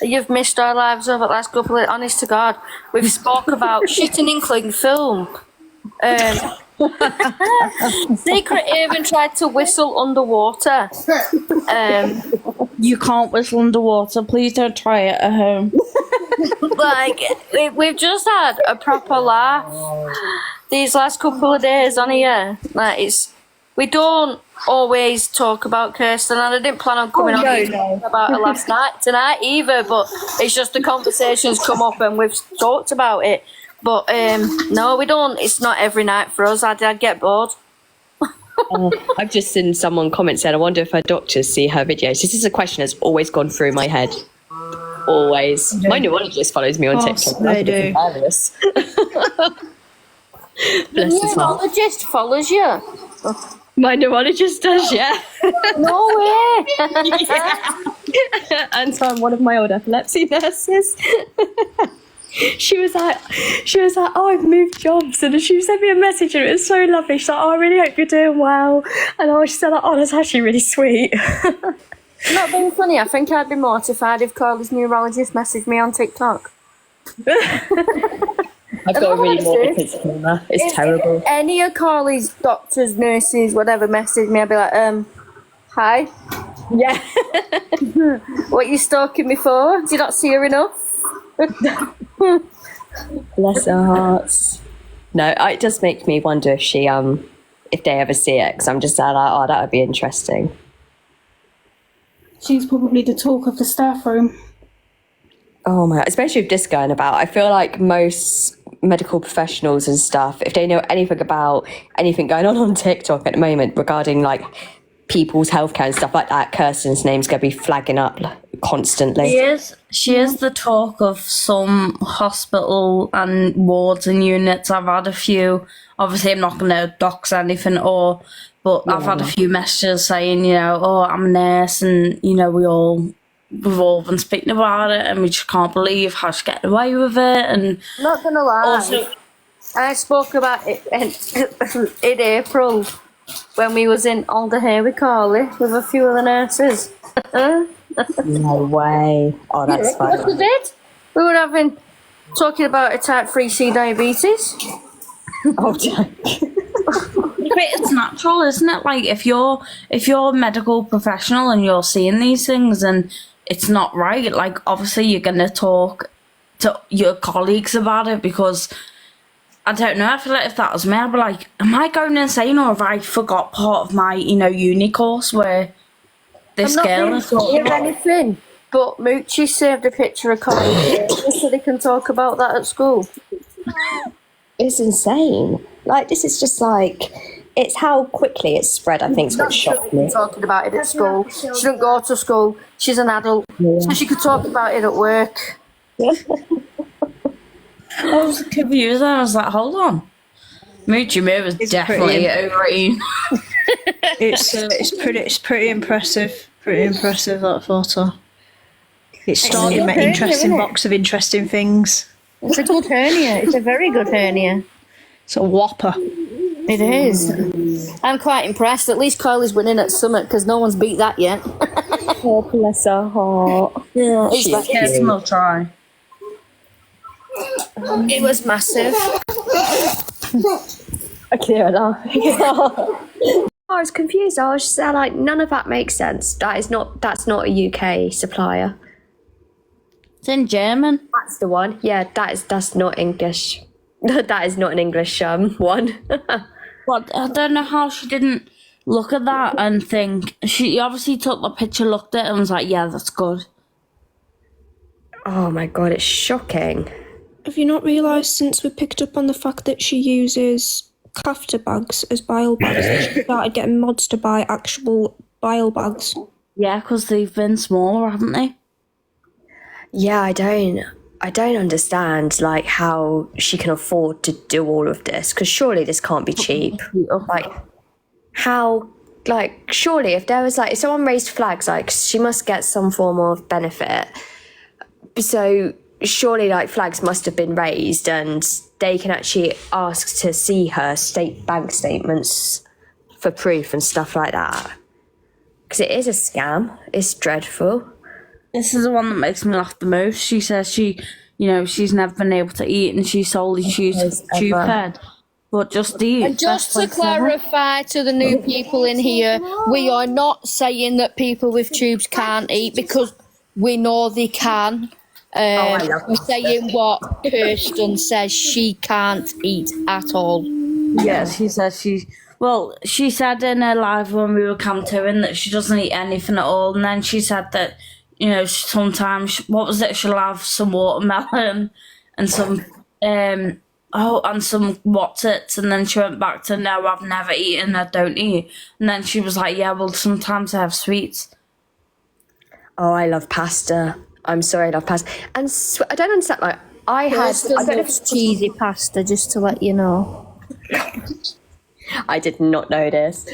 You've missed our lives over the last couple of... Honest to God, we've spoke about shit and inkling film. Secret even tried to whistle underwater. You can't whistle underwater. Please don't try it at home. We've just had a proper laugh these last couple of days on here. We don't always talk about Kirsten, and I didn't plan on coming on about her tonight either, but it's just the conversations come up and we've talked about it. But no, we don't. It's not every night for us. I'd get bored. I've just seen someone comment said, I wonder if her doctors see her videos. This is a question that's always gone through my head. Always. My neurologist follows me on TikTok. They do. Hilarious. The neurologist follows you. My neurologist does, yeah. No way. And so one of my old epilepsy nurses. She was like, oh, I've moved jobs, and she sent me a message, and it was so lovely. She's like, oh, I really hope you're doing well, and she said, like, oh, that's actually really sweet. Not being funny, I think I'd be mortified if Carly's neurologist messaged me on TikTok. I've got a really morbid sense of humour. It's terrible. If any of Carly's doctors, nurses, whatever, message me, I'd be like, hi. Yeah. What are you stalking me for? Do you not see her enough? Bless her hearts. No, it does make me wonder if she, if they ever see it, because I'm just like, oh, that would be interesting. She's probably the talk of the staff room. Oh my, especially with this going about. I feel like most medical professionals and stuff, if they know anything about anything going on TikTok at the moment regarding like people's healthcare and stuff like that, Kirsten's name's going to be flagging up constantly. She is the talk of some hospital and wards and units. I've had a few, obviously I'm not going to dox anything but I've had a few messages saying, you know, oh, I'm a nurse, and, you know, we've all been speaking about it, and we just can't believe how she's getting away with it. And not gonna lie, also, I spoke about it in April when we was in Alder here with Carly with a few of the nurses. No way. Oh, that's funny. What we did? We were talking about a type 3C diabetes. Oh, Jack. it's natural, isn't it? Like if you're a medical professional and you're seeing these things and it's not right, like obviously you're gonna talk to your colleagues about it, because I don't know, I feel like if that was me, I'd be like, am I going insane, or have I forgot part of my, you know, uni course where this girl is talking about anything? But Moochie saved a picture of Carly just so they can talk about that at school. It's insane. Like, this is just like, it's how quickly it's spread, I think, is what shocked me. Talking about it at school. She doesn't go to school. She's an adult. Yeah. So she could talk about it at work. I was confused. I was like, hold on. Moochie Moo is definitely green. It's pretty impressive. Pretty impressive, that photo. It's starting an interesting box of interesting things. It's a good hernia. It's a very good hernia. It's a whopper. It is. I'm quite impressed. At least Carly's winning at Summit, because no one's beat that yet. Oh, bless her heart. Yeah, We'll try. It was massive. Okay, I was confused. I was just like, none of that makes sense. That's not a UK supplier. It's in German. That's the one. Yeah, that's not English. That is not an English one. Well, I don't know how she didn't look at that and think. She obviously took the picture, looked at it, and was like, yeah, that's good. Oh my god, it's shocking. Have you not realised, since we picked up on the fact that she uses catheter bags as bile bags, that she started getting mods to buy actual bile bags? Yeah, because they've been smaller, haven't they? Yeah, I don't understand, like, how she can afford to do all of this, because surely this can't be cheap. Like, how, like, surely if there was, like, if someone raised flags, like, she must get some form of benefit. So surely, like, flags must have been raised and they can actually ask to see her bank statements for proof and stuff like that. Because it is a scam. It's dreadful. This is the one that makes me laugh the most. She says she's never been able to eat and she's solely tube fed. But just eat. And just to clarify to the new people in here, we are not saying that people with tubes can't eat, because we know they can. We're saying what Kirsten says she can't eat at all. Yeah, she says she said in her live when we were camping that she doesn't eat anything at all, and then she said that, you know, sometimes, she'll have some watermelon and some, and some what's-its, and then she went back to, no, I've never eaten, I don't eat. And then she was like, yeah, well, sometimes I have sweets. Oh, I love pasta. I'm sorry, I love pasta. And I don't understand, like, I don't know if cheesy pasta, just to let you know. I did not know this.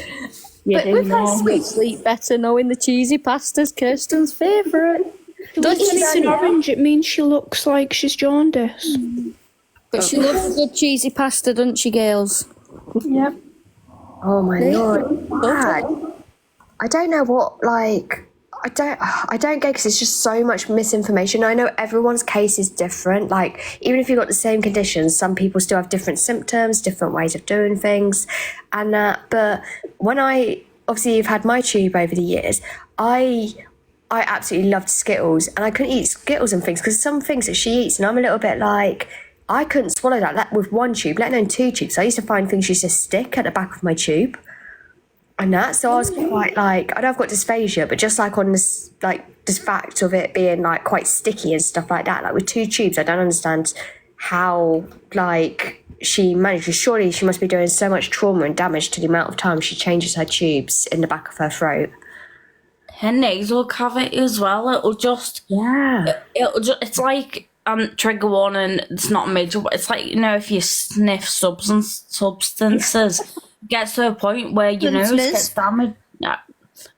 But with her sweet sleep better knowing the cheesy pasta's Kirsten's favourite. Don't you It's an orange. It means she looks like she's jaundiced. But she loves a good cheesy pasta, doesn't she, girls? Yep. Oh my lord. Bad. I don't know what, like, I don't get, because it's just so much misinformation. I know everyone's case is different. Like, even if you've got the same conditions, some people still have different symptoms, different ways of doing things. And but when obviously you've had my tube over the years, I absolutely loved Skittles, and I couldn't eat Skittles and things because some things that she eats, and I'm a little bit like, I couldn't swallow that with one tube, let alone 2 tubes. I used to find things used to stick at the back of my tube. And that, so I was quite like, I know I've got dysphagia, but just like on this, like, this fact of it being like quite sticky and stuff like that, like with 2 tubes, I don't understand how, like, she manages. Surely she must be doing so much trauma and damage to the amount of time she changes her tubes in the back of her throat. Her nasal cavity as well, it'll just, it's like, trigger warning, it's not major, but it's like, you know, if you sniff substances, gets to a point where your nose gets damaged. Yeah.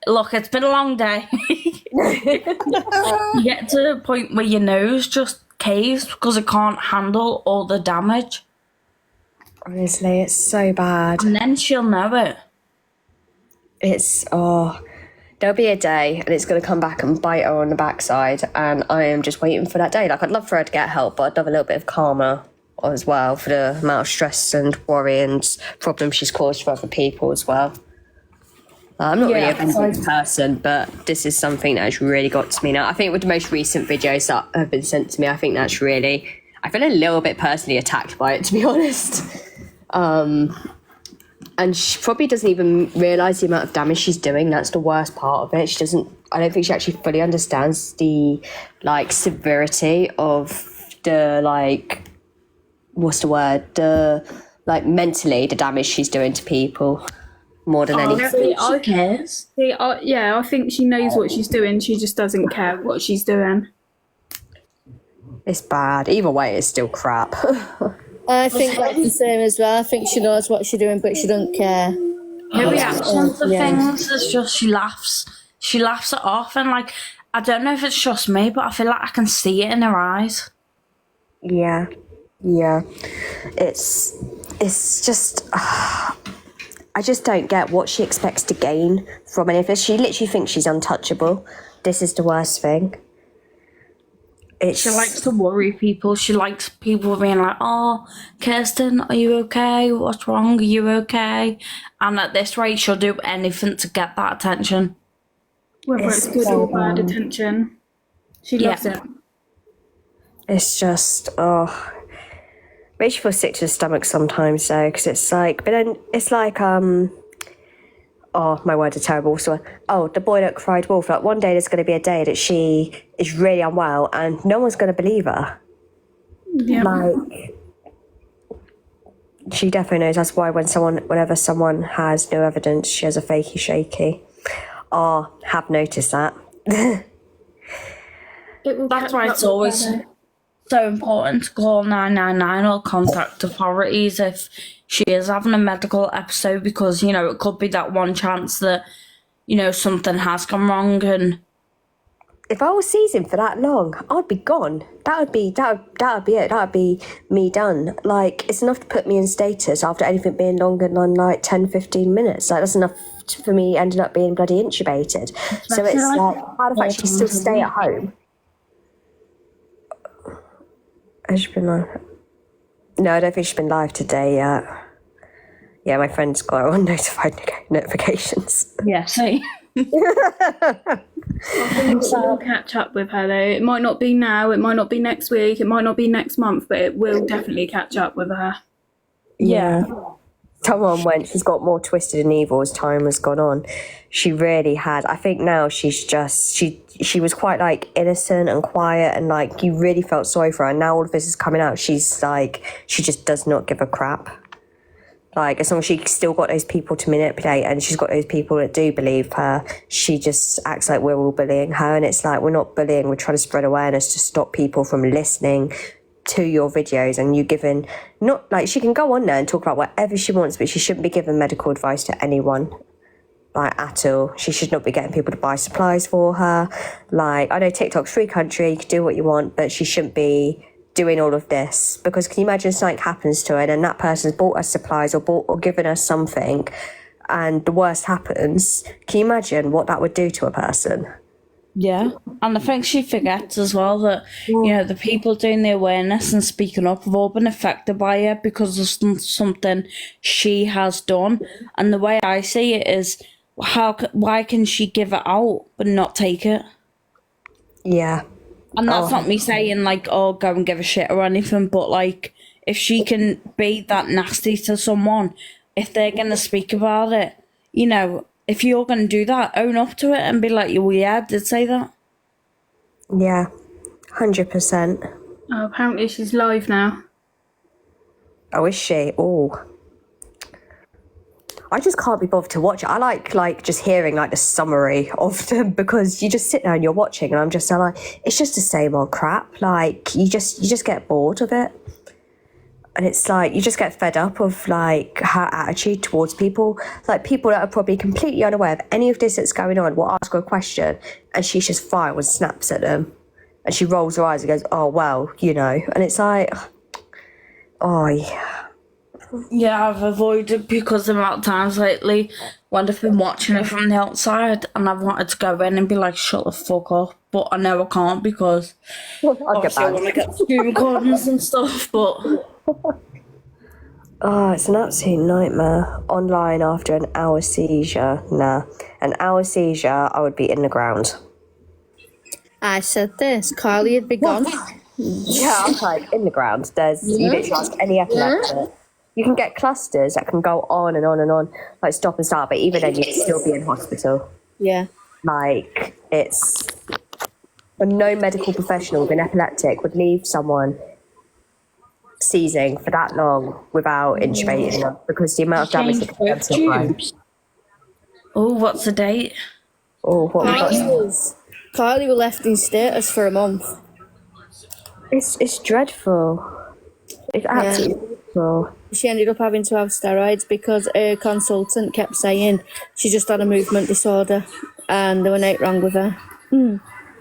Look, it's been a long day. You get to a point where your nose just caves because it can't handle all the damage. Honestly, it's so bad. And then she'll know it. There'll be a day and it's going to come back and bite her on the backside, and I am just waiting for that day. Like, I'd love for her to get help, but I'd love a little bit of karma as well for the amount of stress and worry and problems she's caused for other people as well. I'm not really a vengeance person, but this is something that has really got to me now. I think with the most recent videos that have been sent to me, I think that's really, I feel a little bit personally attacked by it, to be honest. And she probably doesn't even realise the amount of damage she's doing. That's the worst part of it. I don't think she actually fully understands the, like, severity of the, like, mentally, the damage she's doing to people more than anything. She cares. I think she knows what she's doing. She just doesn't care what she's doing. It's bad. Either way, it's still crap. I think that's the same as well. I think she knows what she's doing, but she doesn't care. Her reaction to things is just she laughs. She laughs it off, and, like, I don't know if it's just me, but I feel like I can see it in her eyes. Yeah. It's just, I just don't get what she expects to gain from any of this. She literally thinks she's untouchable. This is the worst thing. She likes to worry people. She likes people being like, "Oh, Kirsten, are you okay? What's wrong? Are you okay?" And at this rate, she'll do anything to get that attention. Whether it's good or bad attention. She loves it. It's just, makes you feel sick to the stomach sometimes, though, because it's like, but then it's like, my words are terrible. So, the boy that cried wolf. Like, one day there's going to be a day that she is really unwell and no one's going to believe her. Yeah. Like, she definitely knows. That's why whenever someone has no evidence, she has a fakey shaky. Have noticed that. That's why it's always so important to call 999 or contact authorities if she is having a medical episode, because, you know, it could be that one chance that, you know, something has gone wrong. And if I was seizing for that long, I'd be gone. That would be it. That would be me done. Like, it's enough to put me in status after anything being longer than like 10-15 minutes. Like, that's enough for me ending up being bloody intubated. So it's like, how the fact she can still stay at home. Has she been live? No, I don't think she's been live today yet. Yeah, my friend's got her on notifications. yeah, see. I think we'll catch up with her, though. It might not be now, it might not be next week, it might not be next month, but it will definitely catch up with her. Yeah. Someone went, she's got more twisted and evil as time has gone on. She really had. I think now she's just, she was quite like innocent and quiet, and like you really felt sorry for her. And now all of this is coming out. She's like, she just does not give a crap. Like, as long as she's still got those people to manipulate and she's got those people that do believe her, she just acts like we're all bullying her. And it's like, we're not bullying, we're trying to spread awareness to stop people from listening to your videos, and you giving, not like, she can go on there and talk about whatever she wants, but she shouldn't be giving medical advice to anyone. like, at all. She should not be getting people to buy supplies for her. Like, I know TikTok's free country, you can do what you want, but she shouldn't be doing all of this, because can you imagine something happens to her and that person's bought us supplies or given us something, and the worst happens? Can you imagine what that would do to a person? Yeah, and I think she forgets as well that, you know, the people doing the awareness and speaking up have all been affected by it because of something she has done. And the way I see it is, why can she give it out but not take it? Yeah. And that's not me saying, like, oh, go and give a shit or anything, but, like, if she can be that nasty to someone, if they're going to speak about it, you know, if you're going to do that, own up to it and be like, well, yeah, I did say that. Yeah, 100%. Oh, apparently she's live now. Oh, is she? Oh. I just can't be bothered to watch it. I like just hearing like the summary of them, because you just sit there and you're watching and I'm just like, it's just the same old crap. Like, you just get bored of it. And it's like, you just get fed up of like her attitude towards people. Like, people that are probably completely unaware of any of this that's going on will ask her a question and she's just fire and snaps at them. And she rolls her eyes and goes, oh, well, you know. And it's like, oh, yeah. Yeah, I've avoided because the amount of times lately when I've been watching it from the outside and I've wanted to go in and be like, shut the fuck up. But I know I can't because obviously I want to get screen recordings and stuff, but... Oh, it's an absolute nightmare. Online after an hour seizure. Nah. An hour seizure, I would be in the ground. I said this. Carly had be gone. Yeah, I'm like, in the ground. You literally ask any epileptic. You can get clusters that can go on and on and on, like stop and start, but even then you'd still be in hospital. Yeah. Like, it's... No medical professional with an epileptic would leave someone seizing for that long without intubating them, because the amount of damage that can be done to the brain. Oh, what's the date? Oh, what Carly was left in status for a month. It's dreadful. It's absolutely dreadful. She ended up having to have steroids because her consultant kept saying she just had a movement disorder and there was nothing wrong with her.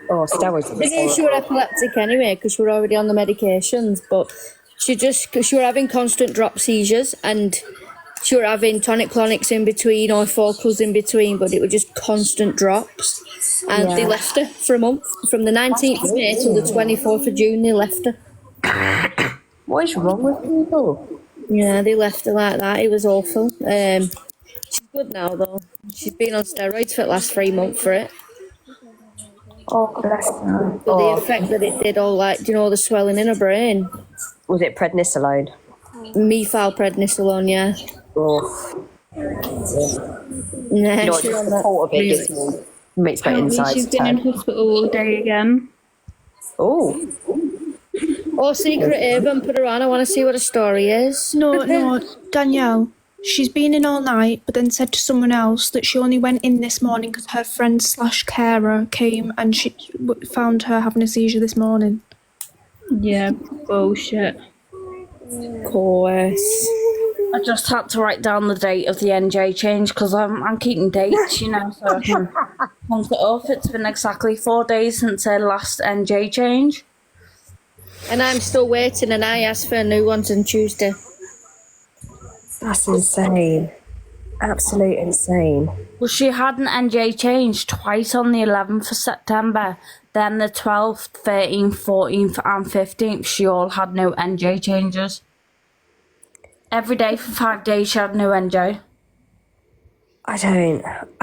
Oh, steroids. They knew she was epileptic anyway because she was already on the medications, but she was having constant drop seizures and she was having tonic-clonics in between or focals in between, but it was just constant drops. And they left her for a month. From the 19th of May till the 24th of June, they left her. What is wrong with people? Yeah, they left her like that. It was awful. She's good now, though. She's been on steroids for the last 3 months for it. Oh, bless her. But the effect that it did, all like, do you know, the swelling in her brain. Was it prednisolone? Methylprednisolone, yeah. Oh. Nah, You know, just the thought of it gives me, makes my insides She's been in turn. hospital all day again. Oh. Oh, Secret Haven, put her on. I want to see what her story is. No, Danielle. She's been in all night, but then said to someone else that she only went in this morning because her friend / carer came and she found her having a seizure this morning. Yeah, bullshit. Of course. I just had to write down the date of the NJ change because I'm keeping dates, you know, so I can hunt it up. It's been exactly 4 days since her last NJ change. And I'm still waiting, and I asked for a new one on Tuesday. That's insane. Absolute insane. Well, she had an NJ change twice on the 11th of September. Then the 12th, 13th, 14th and 15th, she all had no NJ changes. Every day for 5 days she had no NJ. I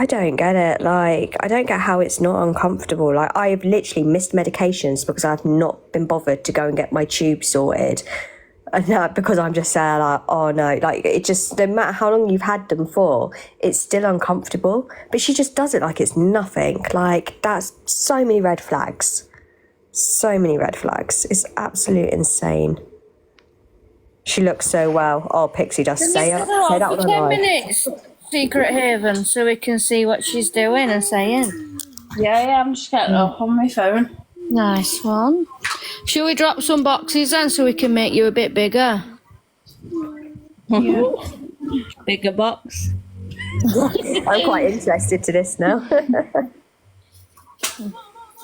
don't get it. Like, I don't get how it's not uncomfortable. Like, I've literally missed medications because I've not been bothered to go and get my tube sorted. And that because I'm just saying, like, oh no, like, it just, no matter how long you've had them for, it's still uncomfortable. But she just does it like it's nothing. Like, that's so many red flags. So many red flags. It's absolute insane. She looks so well. Oh, Pixie does say that on her 10 live. minutes, Secret Haven, so we can see what she's doing and saying. Yeah, I'm just getting up on my phone. Nice one. Shall we drop some boxes then so we can make you a bit bigger? Bigger box. I'm quite interested to this now.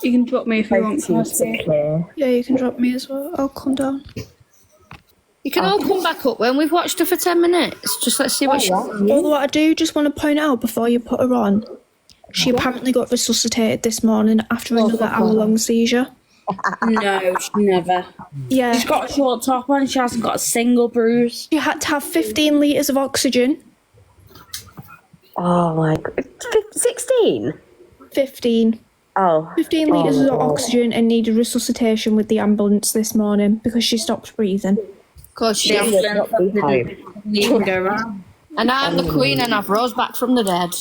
You can drop me if you want, Seems Kirsty. clear. Yeah, you can drop me as well. I'll come down. You can all come back up when we've watched her for 10 minutes. Just let's see what she. Although I do just want to point out before you put her on, she apparently got resuscitated this morning after another hour-long seizure. No, never. Yeah, She's got a short top on. She hasn't got a single bruise. she had to have 15 litres of oxygen. Oh my god. 16? 15. Oh. 15 litres of oxygen and needed resuscitation with the ambulance this morning because she stopped breathing. Of course she The did. ambulance didn't even go around. And I'm the queen and I've rose back from the dead.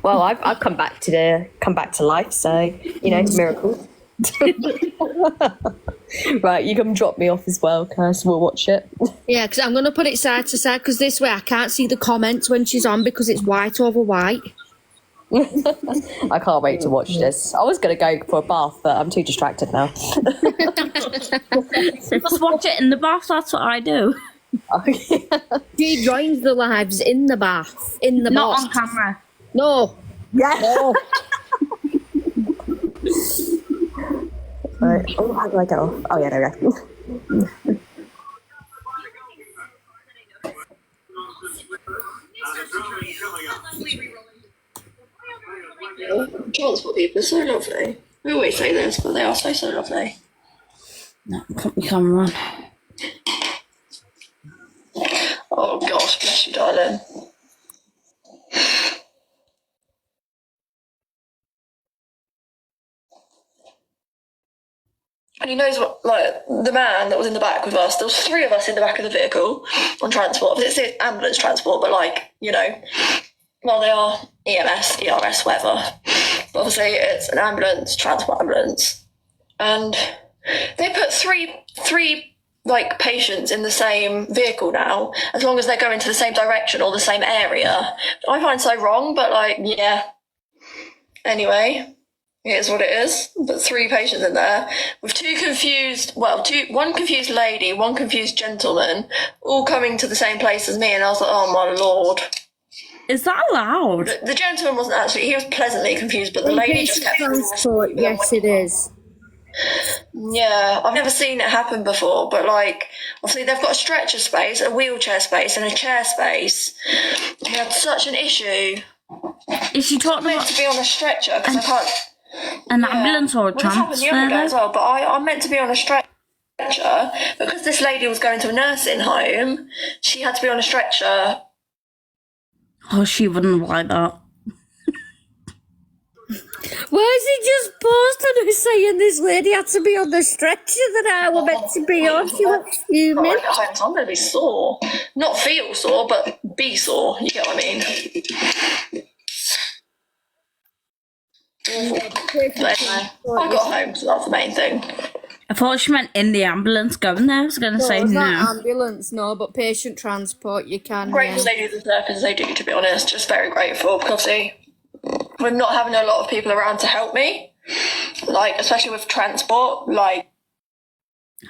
Well, I've come back to life, so miracle. Right, you come drop me off as well, Kirsty. We'll watch it. Yeah, because I'm going to put it side to side because this way I can't see the comments when she's on because it's white over white. I can't wait to watch this. I was going to go for a bath, but I'm too distracted now. Just watch it in the bath. That's what I do. She joins the lives in the bath, in the Not bath. on camera. No. Yeah. No. Right. Oh, how do I get off? Oh, yeah, there we go. Transport people are so lovely. We always say this, but they are so lovely. No, put my camera on. Oh gosh, bless you, darling. And he knows what, like, the man that was in the back with us, there was 3 of us in the back of the vehicle on transport. It's ambulance transport, but well, they are EMS, ERS, whatever. But obviously it's an ambulance, transport ambulance. And they put three patients in the same vehicle now, as long as they're going to the same direction or the same area. I find so wrong, but yeah. Anyway, it is what it is. But 3 patients in there with one confused lady, one confused gentleman, all coming to the same place as me, and I was like, oh my lord. Is that allowed? The gentleman wasn't actually, he was pleasantly confused, but the lady just kept... Transport, yes it is. Yeah, I've never seen it happen before, but obviously they've got a stretcher space, a wheelchair space, and a chair space. We had such an issue. Is she talking I'm meant about to be on a stretcher because I can't... an ambulance or a Well, this happened the other day as transfer? well, but I'm meant to be on a stretcher because this lady was going to a nursing home. She had to be on a stretcher. Oh, she wouldn't like that. Why is he just posting her saying this lady had to be on the stretcher that I were meant to be on? She was fuming. Right, so I'm going to be sore. Not feel sore, but be sore. You get what I mean? But anyway, I got home, so that's the main thing. I thought she meant in the ambulance going there. I was going to say it's no. not ambulance, no, but patient transport you can. Grateful they do the services they do, to be honest. Just very grateful because obviously we're not having a lot of people around to help me, especially with transport.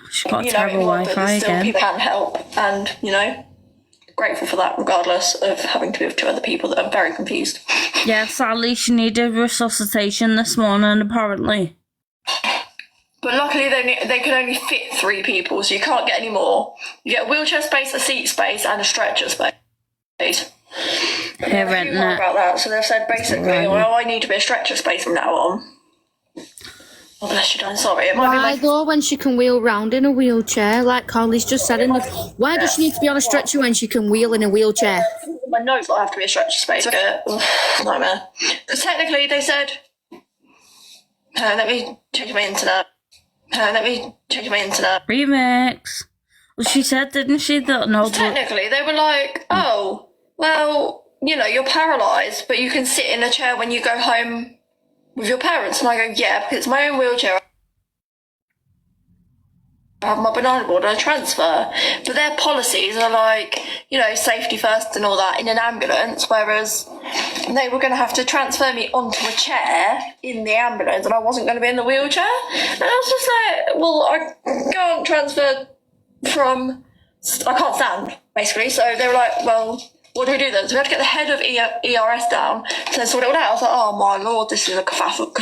She got terrible Wi-Fi still again. people can help, and grateful for that, regardless of having to be with 2 other people that are very confused. Yeah, sadly she needed resuscitation this morning, apparently. But luckily they can only fit 3 people, so you can't get any more. You get a wheelchair space, a seat space, and a stretcher space. Here, Don't worry about that. So they've said basically, well, I need to be a stretcher space from now on. Oh, bless you, darling. Sorry, it might Why be though, when she can wheel round in a wheelchair, like Carly's just said why does she need to be on a stretcher when she can wheel in a wheelchair? my notes will have to be a stretcher space. Nightmare. Because technically they said, let me change my internet. Remix. Well, she said, didn't she, that no... Technically, they were like, oh, well, you're paralysed, but you can sit in a chair when you go home with your parents. And I go, yeah, because it's my own wheelchair. I have my banana board and I transfer. But their policies are like, safety first and all that in an ambulance, whereas they were going to have to transfer me onto a chair in the ambulance and I wasn't going to be in the wheelchair. And I was just like, well, I can't transfer from I can't stand, basically. So they were like, well, what do we do then? So we had to get the head of ERS down to sort it all out. I was like, oh my lord, this is a kerfuffle.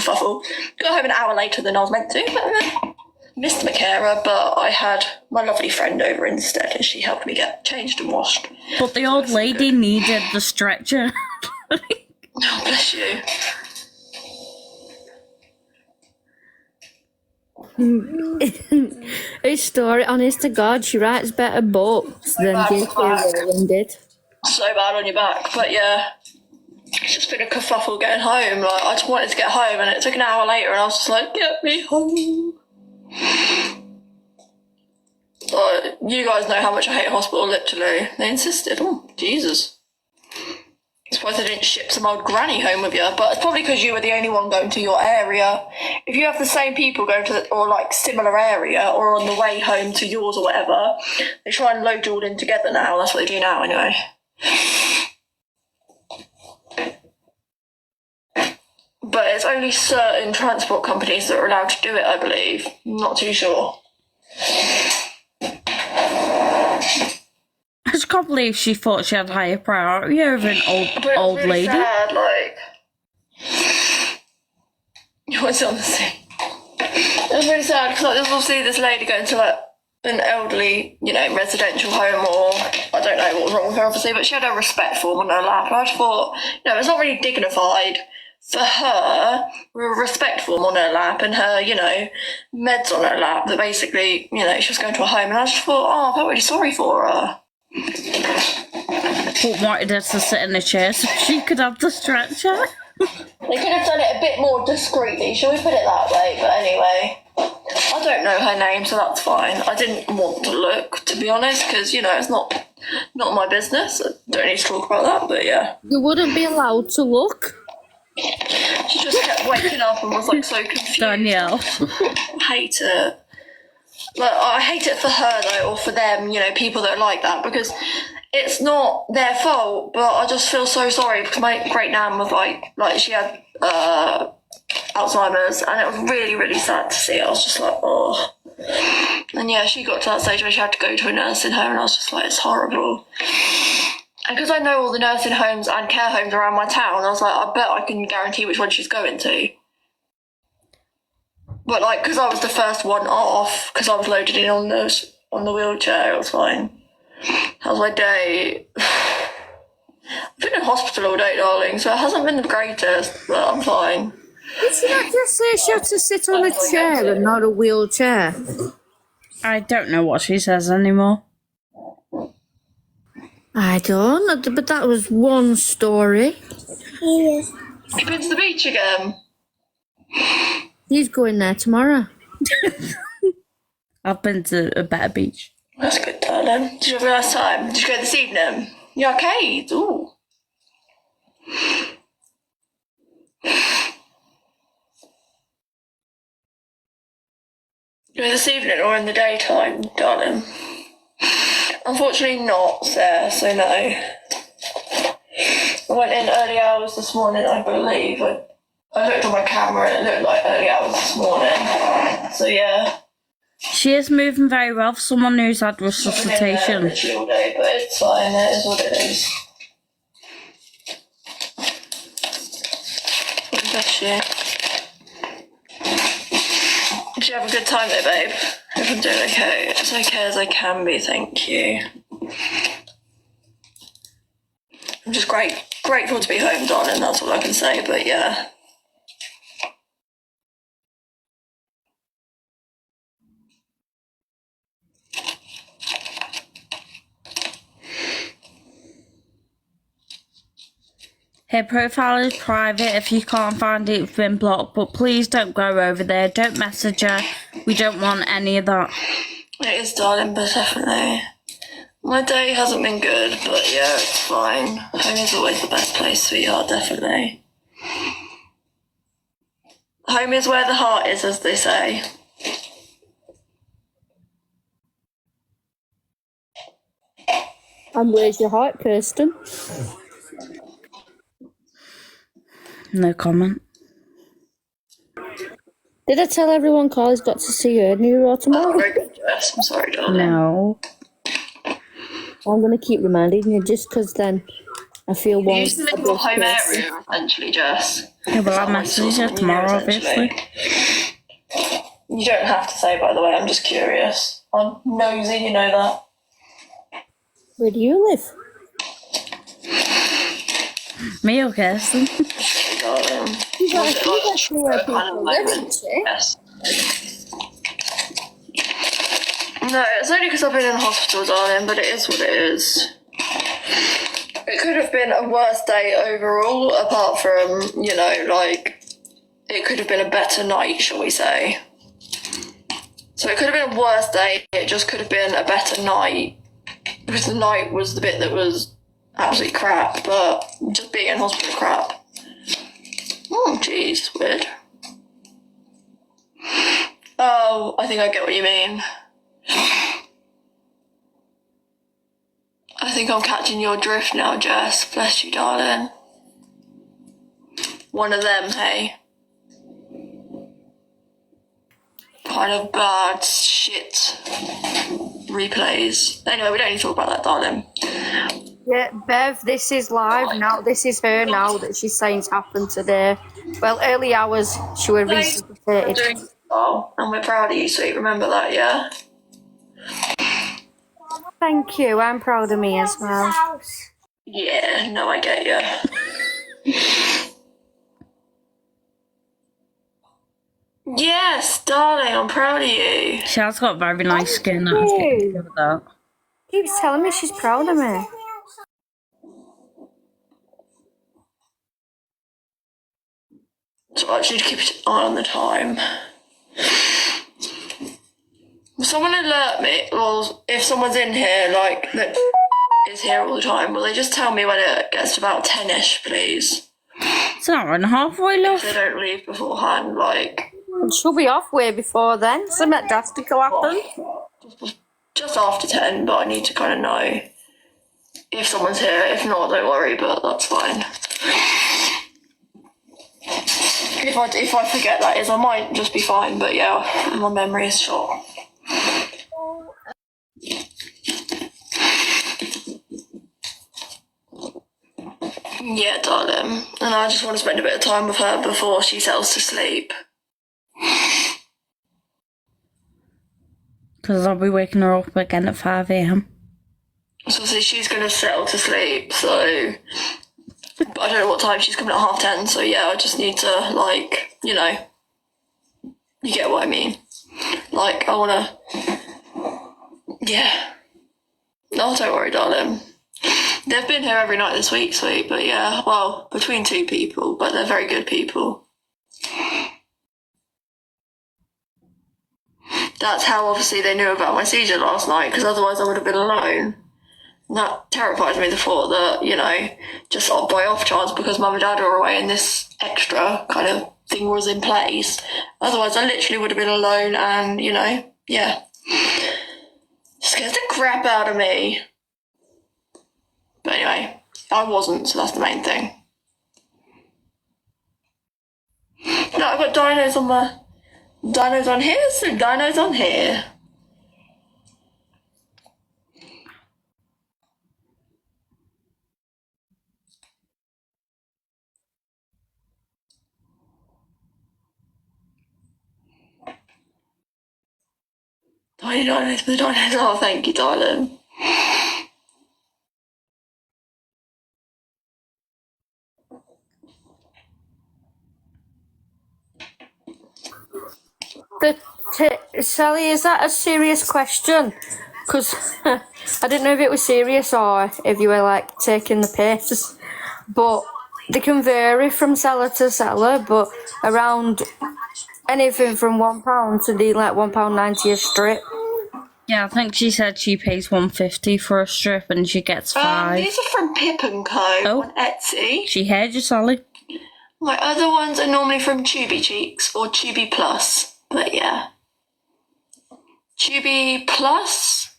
Got home an hour later than I was meant to, but missed my carer, but I had my lovely friend over instead, and she helped me get changed and washed. But the old lady needed the stretcher. Oh, bless you. His story, honest to God, she writes better books than J.K. Rowling did. So bad on your back, but yeah, it's just been a kerfuffle getting home. Like, I just wanted to get home, and it took an hour later, and I was just like, get me home. You guys know how much I hate hospital, literally. They insisted. Oh, Jesus. I suppose they didn't ship some old granny home with you, but it's probably because you were the only one going to your area. If you have the same people going to, or like similar area, or on the way home to yours or whatever, they try and load you all in together now. That's what they do now, anyway. But it's only certain transport companies that are allowed to do it, I believe. I'm not too sure. I just can't believe she thought she had higher priority over an old really lady. Sad, like, it was honestly, it was really sad because like, there was obviously this lady going to like an elderly, residential home, or I don't know what was wrong with her, obviously, but she had a respect form on her lap, and I just thought, it's not really dignified for her with a respect form on her lap and her, meds on her lap that basically, she was going to a home, and I just thought, I felt really sorry for her. But wanted her to sit in a chair so she could have the stretcher. They could have done it a bit more discreetly, shall we put it that way? But anyway, I don't know her name, so that's fine. I didn't want to look, to be honest, because, it's not my business. I don't need to talk about that, but yeah. You wouldn't be allowed to look. She just kept waking up and was like so confused. Danielle. I hate it. Like, I hate it for her though, or for them, people that are like that, because it's not their fault, but I just feel so sorry because my great nan was like she had Alzheimer's, and it was really, really sad to see. I was just like, oh. And yeah, she got to that stage where she had to go to a nursing home, and I was just like, it's horrible. And because I know all the nursing homes and care homes around my town, I was like, I bet I can guarantee which one she's going to. But like, because I was the first one off, because I was loaded in on the wheelchair, it was fine. That was my day. I've been in hospital all day, darling, so it hasn't been the greatest, but I'm fine. Did she not just say she had to sit on a chair and not a wheelchair? I don't know what she says anymore. I don't, but that was one story. You've been to the beach again? He's going there tomorrow. I've been to a better beach. That's good, darling. Did you have a nice time? Did you go this evening? You arcade? Ooh. You go this evening or in the daytime, darling? Unfortunately not, Sarah, so no. I went in early hours this morning, I believe. I looked on my camera and it looked like early hours this morning. So yeah. She is moving very well for someone who's had resuscitation. Literally all day, but it's fine, it is what it is. Bless you. Did you have a good time though, babe? If I'm doing okay. As okay as I can be, thank you. I'm just grateful to be home, darling, that's all I can say, but yeah. Her profile is private. If you can't find it, it's been blocked. But please don't go over there. Don't message her. We don't want any of that. It is, darling, but definitely. My day hasn't been good, but yeah, it's fine. Home is always the best place, sweetheart, definitely. Home is where the heart is, as they say. And where's your heart, Kirsten? No comment. Did I tell everyone Carly's got to see her new tomorrow? Very good dress. I'm sorry, darling. No. I'm going to keep reminding you just because then I feel You one. used to live in your home area, essentially, Jess. Yeah, well, I'll message you tomorrow, obviously. You don't have to say, by the way, I'm just curious. I'm nosy, you know that. Where do you live? Me or Kirsten? Darling. You got to where people live, isn't it? Yes. No, it's only because I've been in hospital, darling, but it is what it is. It could have been a worse day overall, apart from, you know, like, it could have been a better night, shall we say. So it could have been a worse day, it just could have been a better night. Because the night was the bit that was absolutely crap, but just being in hospital crap. Oh, jeez, weird. Oh, I think I get what you mean. I think I'm catching your drift now, Jess. Bless you, darling. One of them, hey? Kind of bad shit replays. Anyway, we don't need to talk about that, darling. Yeah, Bev, this is live now. This is her now that she's saying's happened today. Well, early hours, she was resuscitated. Oh, and we're proud of you, sweet. Remember that, yeah? Thank you. I'm proud of me as well. Yeah, no, I get you. Yes, darling, I'm proud of you. She has got very nice skin. That's good with that. Keeps telling me she's proud of me. So I should keep an eye on the time. Will someone alert me? Well, if someone's in here, like, that is here all the time, will they just tell me when it gets to about 10ish, please? It's an hour and a half away, love. If they don't leave beforehand, like... She'll be off way before then. Something drastic will happen. Just after 10, but I need to kind of know if someone's here. If not, don't worry, but that's fine. If I forget that is, I might just be fine, but yeah, my memory is short. Yeah, darling. And I just want to spend a bit of time with her before she settles to sleep. Because I'll be waking her up again at 5 a.m. So she's going to settle to sleep, so I don't know what time she's coming at 10:30, so yeah, I just need to, like, you know, you get what I mean. Like, I want to, yeah. No, don't worry, darling. They've been here every night this week, sweet, but yeah, well, between two people, but they're very good people. That's how, obviously, they knew about my seizure last night, because otherwise I would have been alone. And that terrifies me, the thought that, you know, just by off chance, because mum and dad are away and this extra kind of thing was in place. Otherwise, I literally would have been alone and, you know, yeah. Scares the crap out of me. But anyway, I wasn't, so that's the main thing. No, I've got dinos on the... Dinos on here, so dinos on here. Tiny dinos for the dinos. Oh, thank you, darling. Sally, is that a serious question? Because I didn't know if it was serious or if you were like taking the piss. But they can vary from seller to seller, but around anything from £1 to the like £1.90 a strip. Yeah, I think she said she pays $1.50 for a strip and she gets 5. These are from Pip & Co. on Etsy. She heard you, Sally. My other ones are normally from Chubby Cheeks or Chubby Plus, but yeah. Chubby Plus,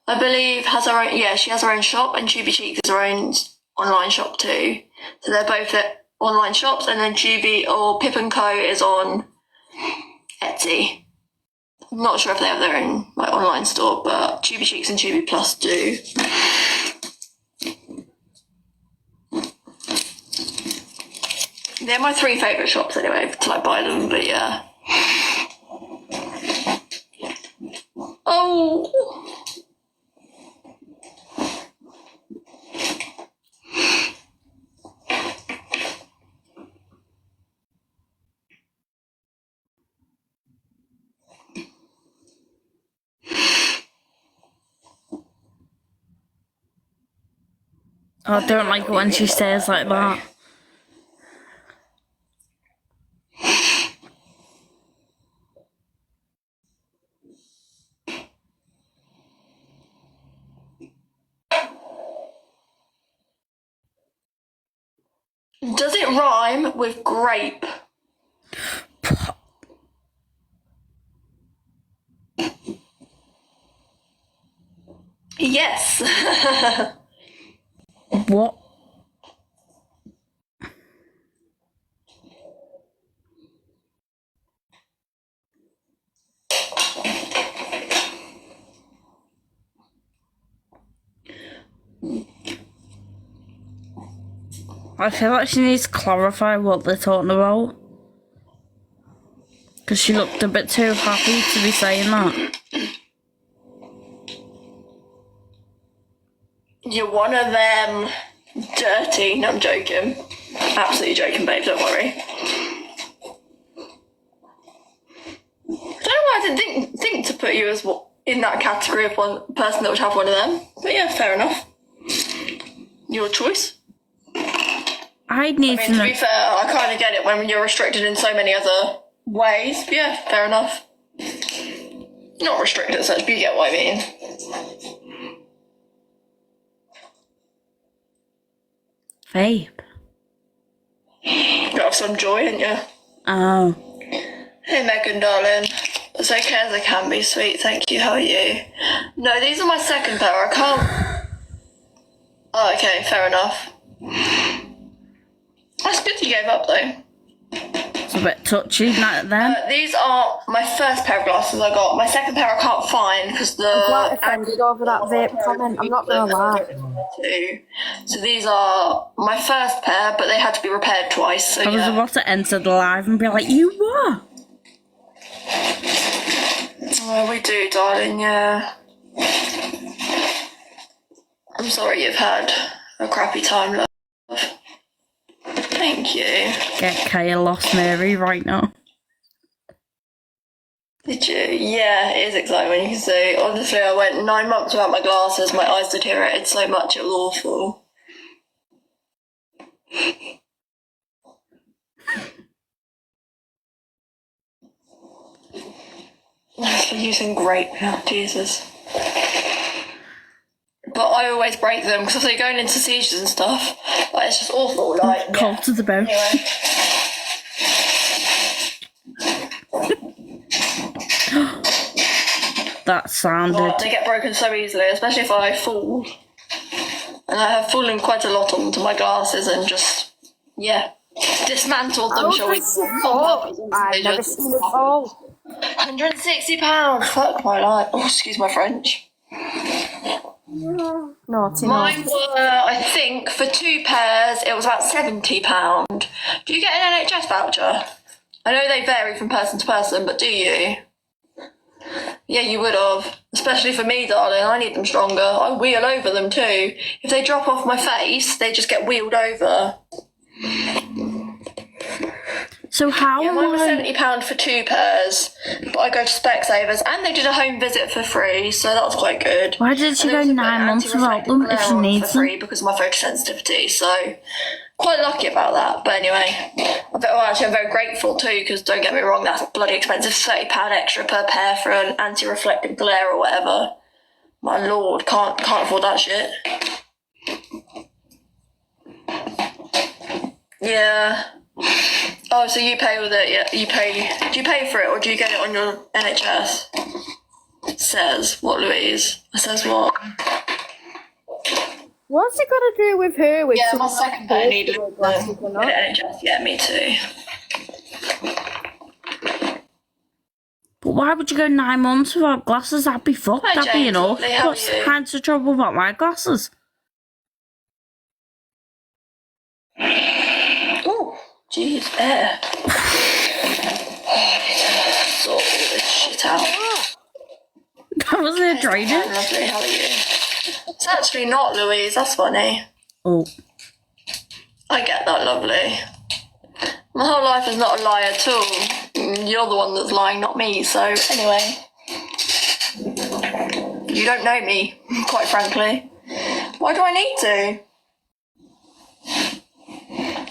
I believe, has her own, yeah, she has her own shop, and Chubby Cheeks has her own online shop too. So they're both at online shops, and then Chubby or Pip & Co. is on Etsy. I'm not sure if they have their own like online store, but Chubby Cheeks and Chubby Plus do. They're my 3 favourite shops anyway to like buy them, but yeah. Oh. I don't like it when she stares like that. Does it rhyme with grape? Yes. What? I feel like she needs to clarify what they're talking about. Because she looked a bit too happy to be saying that. You're one of them dirty. No, I'm joking. Absolutely joking, babe, don't worry. I don't know why I didn't think to put you as in that category of one person that would have one of them. But yeah, fair enough. Your choice. I need I mean, to be fair, I kind of get it when you're restricted in so many other ways. But yeah, fair enough. Not restricted as such, but you get what I mean. Vape. You have some joy, ain't you? Oh. Hey Megan, darling. As okay as I can be, sweet, thank you. How are you? No, these are my second pair. I can't. Oh, okay, fair enough. That's good you gave up though. It's a bit touchy, not them. These are my first pair of glasses I got. My second pair I can't find because the. I'm quite offended over that vape comment, I'm not gonna lie. So these are my first pair, but they had to be repaired twice. So I was about to enter the live and be like, you what? Oh, we do, darling, yeah. I'm sorry you've had a crappy time, love. Thank you. Get Kaya lost Mary right now. Did you? Yeah, it is exciting when you can see. Honestly, I went 9 months without my glasses. My eyes deteriorated so much, it was awful. For using grape now, Jesus. But I always break them because they're going into seizures and stuff. Like, it's just awful. Like, Cold to the bone. Anyway. That sounded. They get broken so easily, especially if I fall. And I have fallen quite a lot onto my glasses and just, yeah, dismantled them, shall we say. I've never seen it fall. £160. Fuck my life. Oh, excuse my French. Naughty, Mine were, I think, for 2 pairs, it was about £70. Do you get an NHS voucher? I know they vary from person to person, but do you? Yeah, you would have. Especially for me, darling. I need them stronger. I wheel over them too. If they drop off my face, they just get wheeled over. So how Yeah, mine was am I... £70 for 2 pairs, but I go to Specsavers, and they did a home visit for free, so that was quite good. Why did she And go they also put 9 months without them if she anti-reflective needs for free them? because of my photosensitivity, so quite lucky about that. But anyway, I'm very grateful too, because don't get me wrong, that's bloody expensive. £30 extra per pair for an anti-reflective glare or whatever. My lord, can't afford that shit. Yeah. Oh, so you pay with it? Yeah, you pay. Do you pay for it, or do you get it on your NHS? It says what, Louise? It says what? What's it got to do with her? With Yeah, my second pair needed glasses or not? NHS. Yeah, me too. But why would you go 9 months without glasses? That'd be fucked. Hi, That'd be James, enough. lovely, how are What's you? kinds of trouble about my glasses? Ooh. Jeez, bear. I need to sort all this shit out. That was a drainage. Lovely, how are you? It's actually not Louise, that's funny. Oh. I get that, lovely. My whole life is not a lie at all. You're the one that's lying, not me, so anyway. You don't know me, quite frankly. Why do I need to?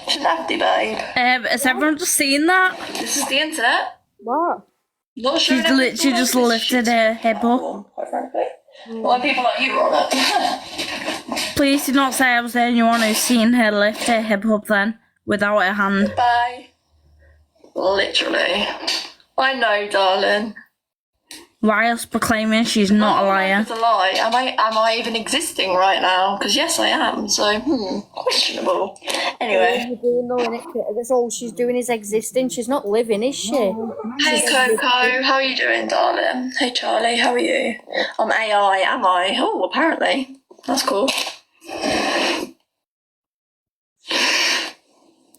Shouldn't have to, babe. Has everyone just seen that? This is the internet. What? Not She's literally just lifted her hip up. Quite frankly. Why people like you are on it? Please do not say I was the only one who's seen her lift her hip up then, without her hand. Bye. Literally. I know, darling. Whilst proclaiming she's not a liar. It's a lie. Am I even existing right now? Because yes, I am. So, questionable. Anyway. That's all she's doing is existing. She's not living, is she? Hey, Coco. How are you doing, darling? Hey, Charlie. How are you? I'm AI, am I? Oh, apparently. That's cool.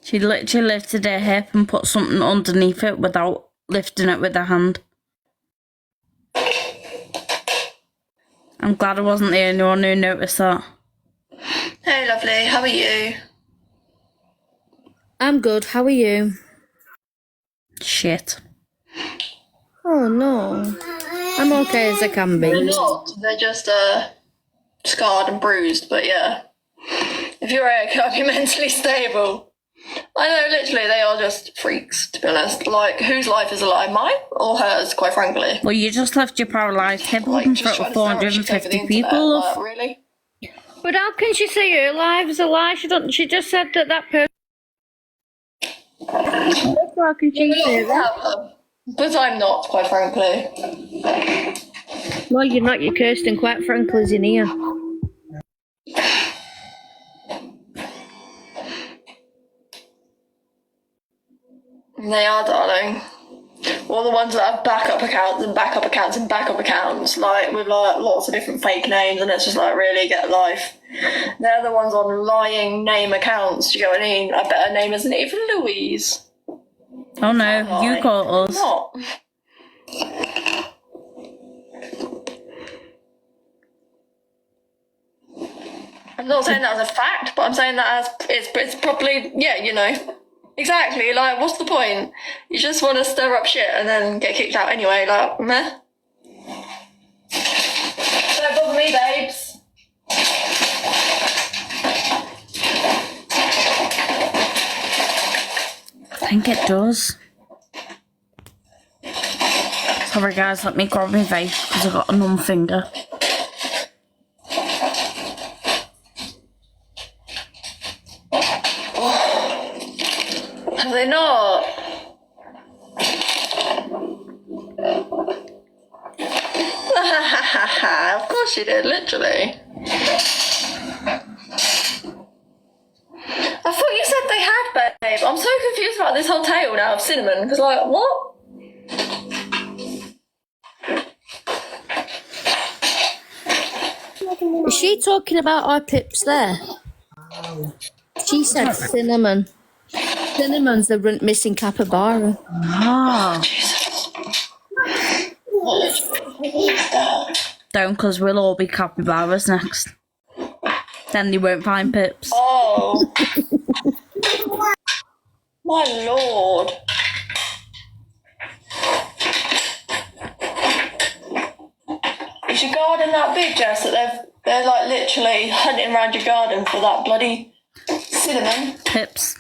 She literally lifted her hip and put something underneath it without lifting it with her hand. I'm glad I wasn't the only one who noticed that. Hey, lovely. How are you? I'm good. How are you? Shit. Oh no. I'm okay as I can They're be. not. They're just scarred and bruised. But yeah, if you're okay, I'll be mentally stable. I know, literally, they are just freaks, to be honest. Like, whose life is a lie? Mine or hers, quite frankly? Well, you just left your paralysed hip up Like, in just front of trying to sell shit over 450 the internet, people. like, really? But how can she say her life is a lie? She just said that person. How can she say that? But I'm not, quite frankly. Well, you're not. You're Kirsten, quite frankly, is in here. They are, darling. All the ones that have backup accounts and backup accounts and backup accounts, like with like lots of different fake names, and it's just like, really get a life. They're the ones on lying name accounts. Do you get what I mean? I bet her name isn't even Louise. Oh no, you caught us. Not. I'm not saying that as a fact, but I'm saying that as it's probably, yeah, you know. Exactly, like, what's the point? You just want to stir up shit and then get kicked out anyway, like, meh. Don't bother me, babes. I think it does. Sorry guys, let me grab my vape because I've got a numb finger. Have they not? Of course you did, literally. I thought you said they had, babe. I'm so confused about this whole tale now of Cinnamon, because, like, what? Is she talking about our pips there? She said cinnamon. Cinnamon's the missing capybara. Ah. Don't, because we'll all be capybaras next. Then they won't find pips. Oh. My lord. Is your garden that big, Jess, that they're like literally hunting around your garden for that bloody cinnamon? Pips.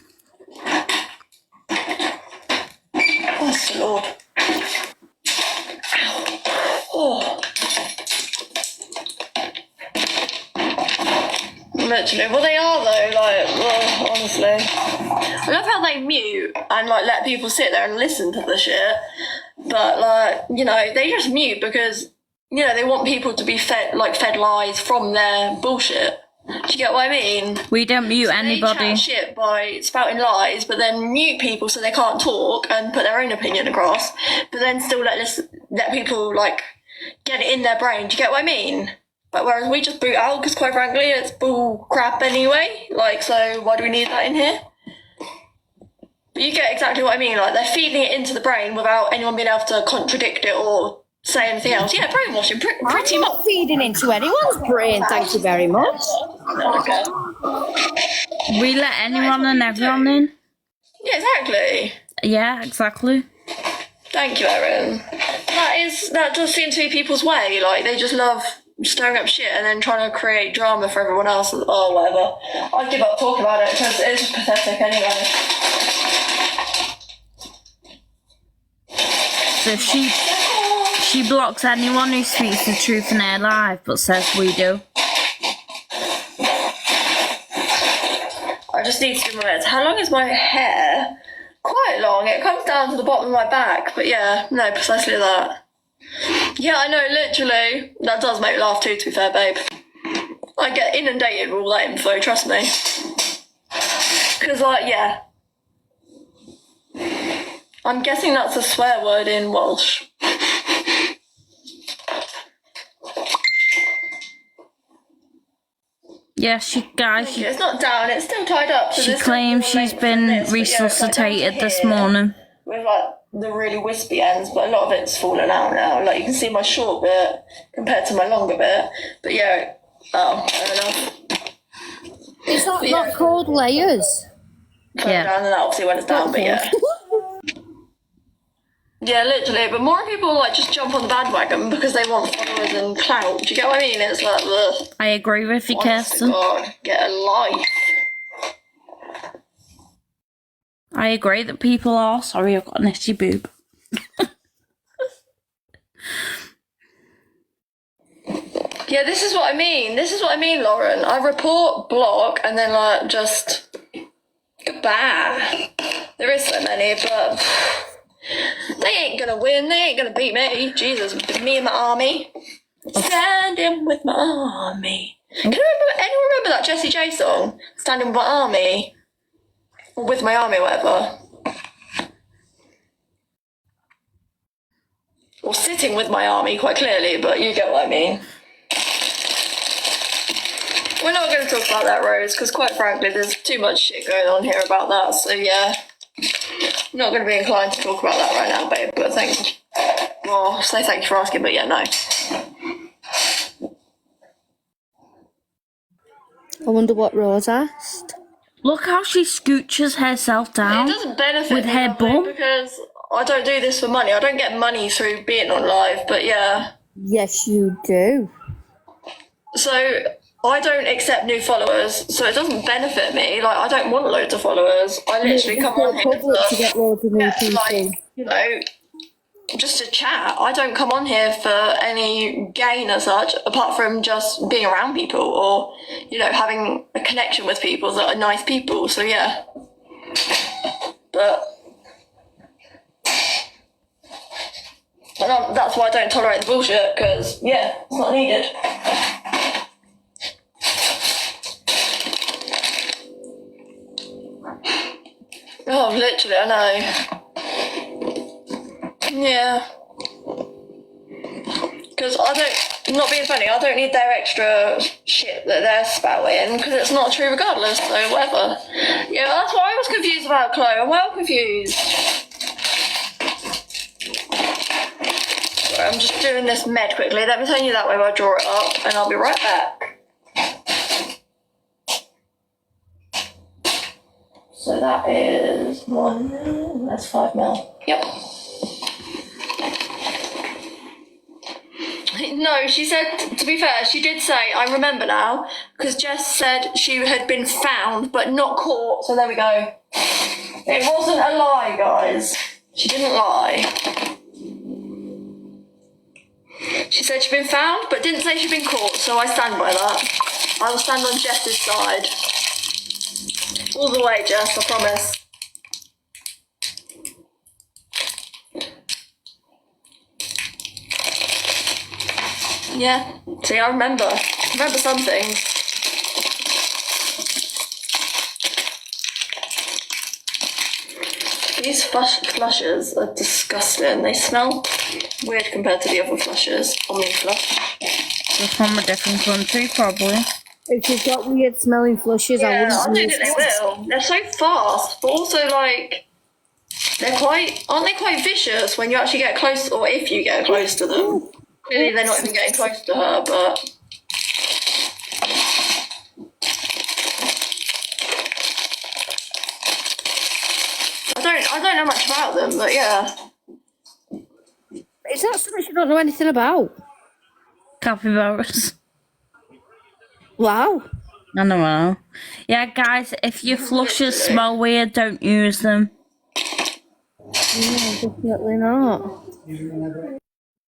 Oh, lord. Oh. Literally, well they are though, like, well, honestly. I love how they mute and like let people sit there and listen to the shit, but like, you know, they just mute because, you know, they want people to be fed lies from their bullshit. Do you get what I mean? We don't mute So anybody. they chat shit by spouting lies, but then mute people so they can't talk and put their own opinion across, but then still let people like get it in their brain. Do you get what I mean? Like, whereas we just boot out because, quite frankly, it's bull crap anyway. Like, so why do we need that in here? But you get exactly what I mean. Like, they're feeding it into the brain without anyone being able to contradict it or say anything else. Yeah, brainwashing, pretty I'm much. not feeding into anyone's brain, thank you very much. Okay. We let anyone and everyone in. Yeah, exactly. Yeah, exactly. Thank you, Erin. That does seem to be people's way. Like, they just love stirring up shit and then trying to create drama for everyone else or whatever. I give up talking about it because it's just pathetic anyway. So she blocks anyone who speaks the truth in their life, but says we do. I just need to do my best. How long is my hair? Quite long. It comes down to the bottom of my back, but yeah, no, precisely that. Yeah, I know, literally. That does make me laugh too, to be fair, babe. I get inundated with all that info, trust me. Because, like, yeah. I'm guessing that's a swear word in Welsh. Yeah, It's not down, it's still tied up. So she claims she's been resuscitated this morning. With, like, the really wispy ends, but a lot of it's fallen out now. Like, you can see my short bit compared to my longer bit. But yeah, fair enough. Is that not called layers? Yeah. Down, and that obviously when it's down, but yeah. Yeah, literally. But more people like just jump on the bandwagon because they want followers and clout. Do you get what I mean? It's like the. I agree with you, Kirsten. God, get a life. I agree that people are. Sorry, I've got an itchy boob. Yeah, this is what I mean. This is what I mean, Lauren. I report, block, and then like just goodbye. There is so many, but they ain't gonna win. They ain't gonna beat me. Jesus, me and my army. Standing with my army. Can anyone remember that Jessie J song? Standing with my army. Or with my army, whatever. Or sitting with my army, quite clearly, but you get what I mean. We're not going to talk about that, Rose, because quite frankly, there's too much shit going on here about that, so yeah. I'm not going to be inclined to talk about that right now, babe, but thank you. Well, I'll say thank you for asking, but yeah, no. I wonder what Rose asked. Look how she scooches herself down. It doesn't benefit with me her bum. because I don't do this for money. I don't get money through being on live, but yeah. Yes, you do. So I don't accept new followers, so it doesn't benefit me. Like, I don't want loads of followers. I literally come on here to get loads of new people. like, you know, just to chat. I don't come on here for any gain as such, apart from just being around people or, you know, having a connection with people that are nice people. So yeah. But that's why I don't tolerate the bullshit, because, yeah, it's not needed. Oh, literally, I know. Yeah. Because I'm not being funny, I don't need their extra shit that they're spouting, because it's not true regardless, so whatever. Yeah, that's what I was confused about, Chloe. I'm well confused. Sorry, I'm just doing this med quickly. Let me turn you that way while I draw it up, and I'll be right back. So that is 1, that's 5 mil. Yep. No, she said, to be fair, she did say, I remember now, because Jess said she had been found but not caught, so there we go. It wasn't a lie, guys. She didn't lie. She said she'd been found but didn't say she'd been caught, so I stand by that. I will stand on Jess's side. All the way, Jess, I promise. Yeah, see, I remember. I remember some things. These flushes are disgusting. They smell weird compared to the other flushes. Omni flush. They're from a different country, probably. If you've got weird smelling flushes, I Yeah, I wouldn't don't use think they will. They're so fast, but also like aren't they quite vicious when you actually get close, or if you get close to them? Clearly they're not even getting close to her, but... I don't know much about them, but yeah. Is that something you don't know anything about? Capybaras. Wow. I don't know. Yeah, guys, if your flushes smell weird, don't use them. No, definitely not.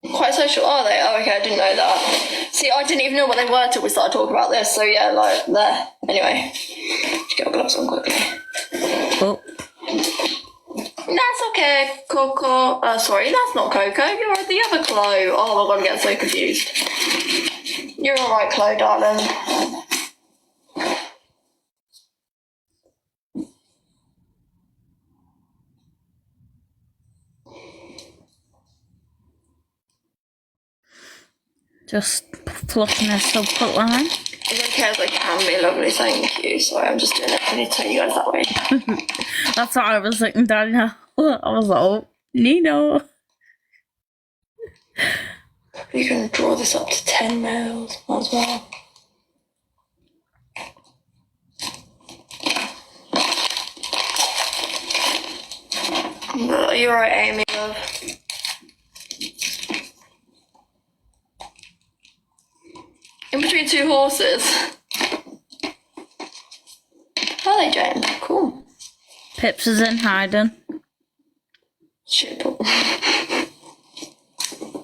Quite social, are they? Oh, okay, I didn't know that. See, I didn't even know what they were till we started talking about this, so yeah, like, there. Anyway, just get my gloves on quickly. Oh. That's okay, Coco. Sorry, that's not Coco. You're the other Chloe. Oh my god, I'm getting so confused. You're alright, Chloe, darling. Just flushing a subfoot line. As okay as I can be, lovely, thank you. Sorry, I'm just doing it. I need to turn you guys that way. That's what I was thinking, Daniel. I was like, oh, Nino. You can draw this up to 10 mils as well. But you're right, Amy, love. In between two horses. Are they, Jane? Cool. Pips is in hiding. Shit.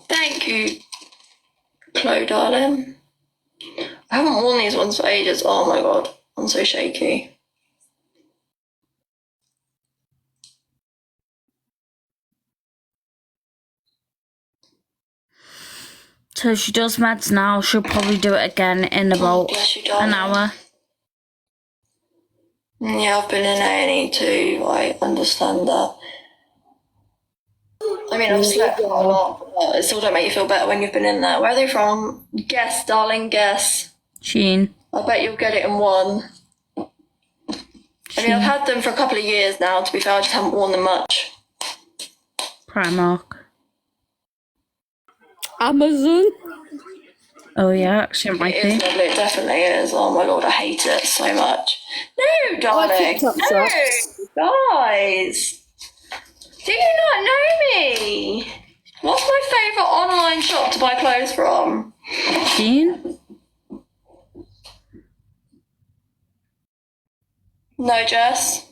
Thank you, Chloe, darling. I haven't worn these ones for ages. Oh my god, I'm so shaky. So she does meds now. She'll probably do it again in about an hour. Yeah, I've been in A&E too. I understand that. I mean, I've slept quite a lot, but it still don't make you feel better when you've been in there. Where are they from? Guess, darling, guess. Shein. I bet you'll get it in one. I mean, I've had them for a couple of years now, to be fair, I just haven't worn them much. Primark. Amazon. Oh yeah, actually it might It be. is lovely, it definitely is. Oh my lord, I hate it so much. No, darling. No, guys. Do you not know me? What's my favourite online shop to buy clothes from? Shein? No, Jess.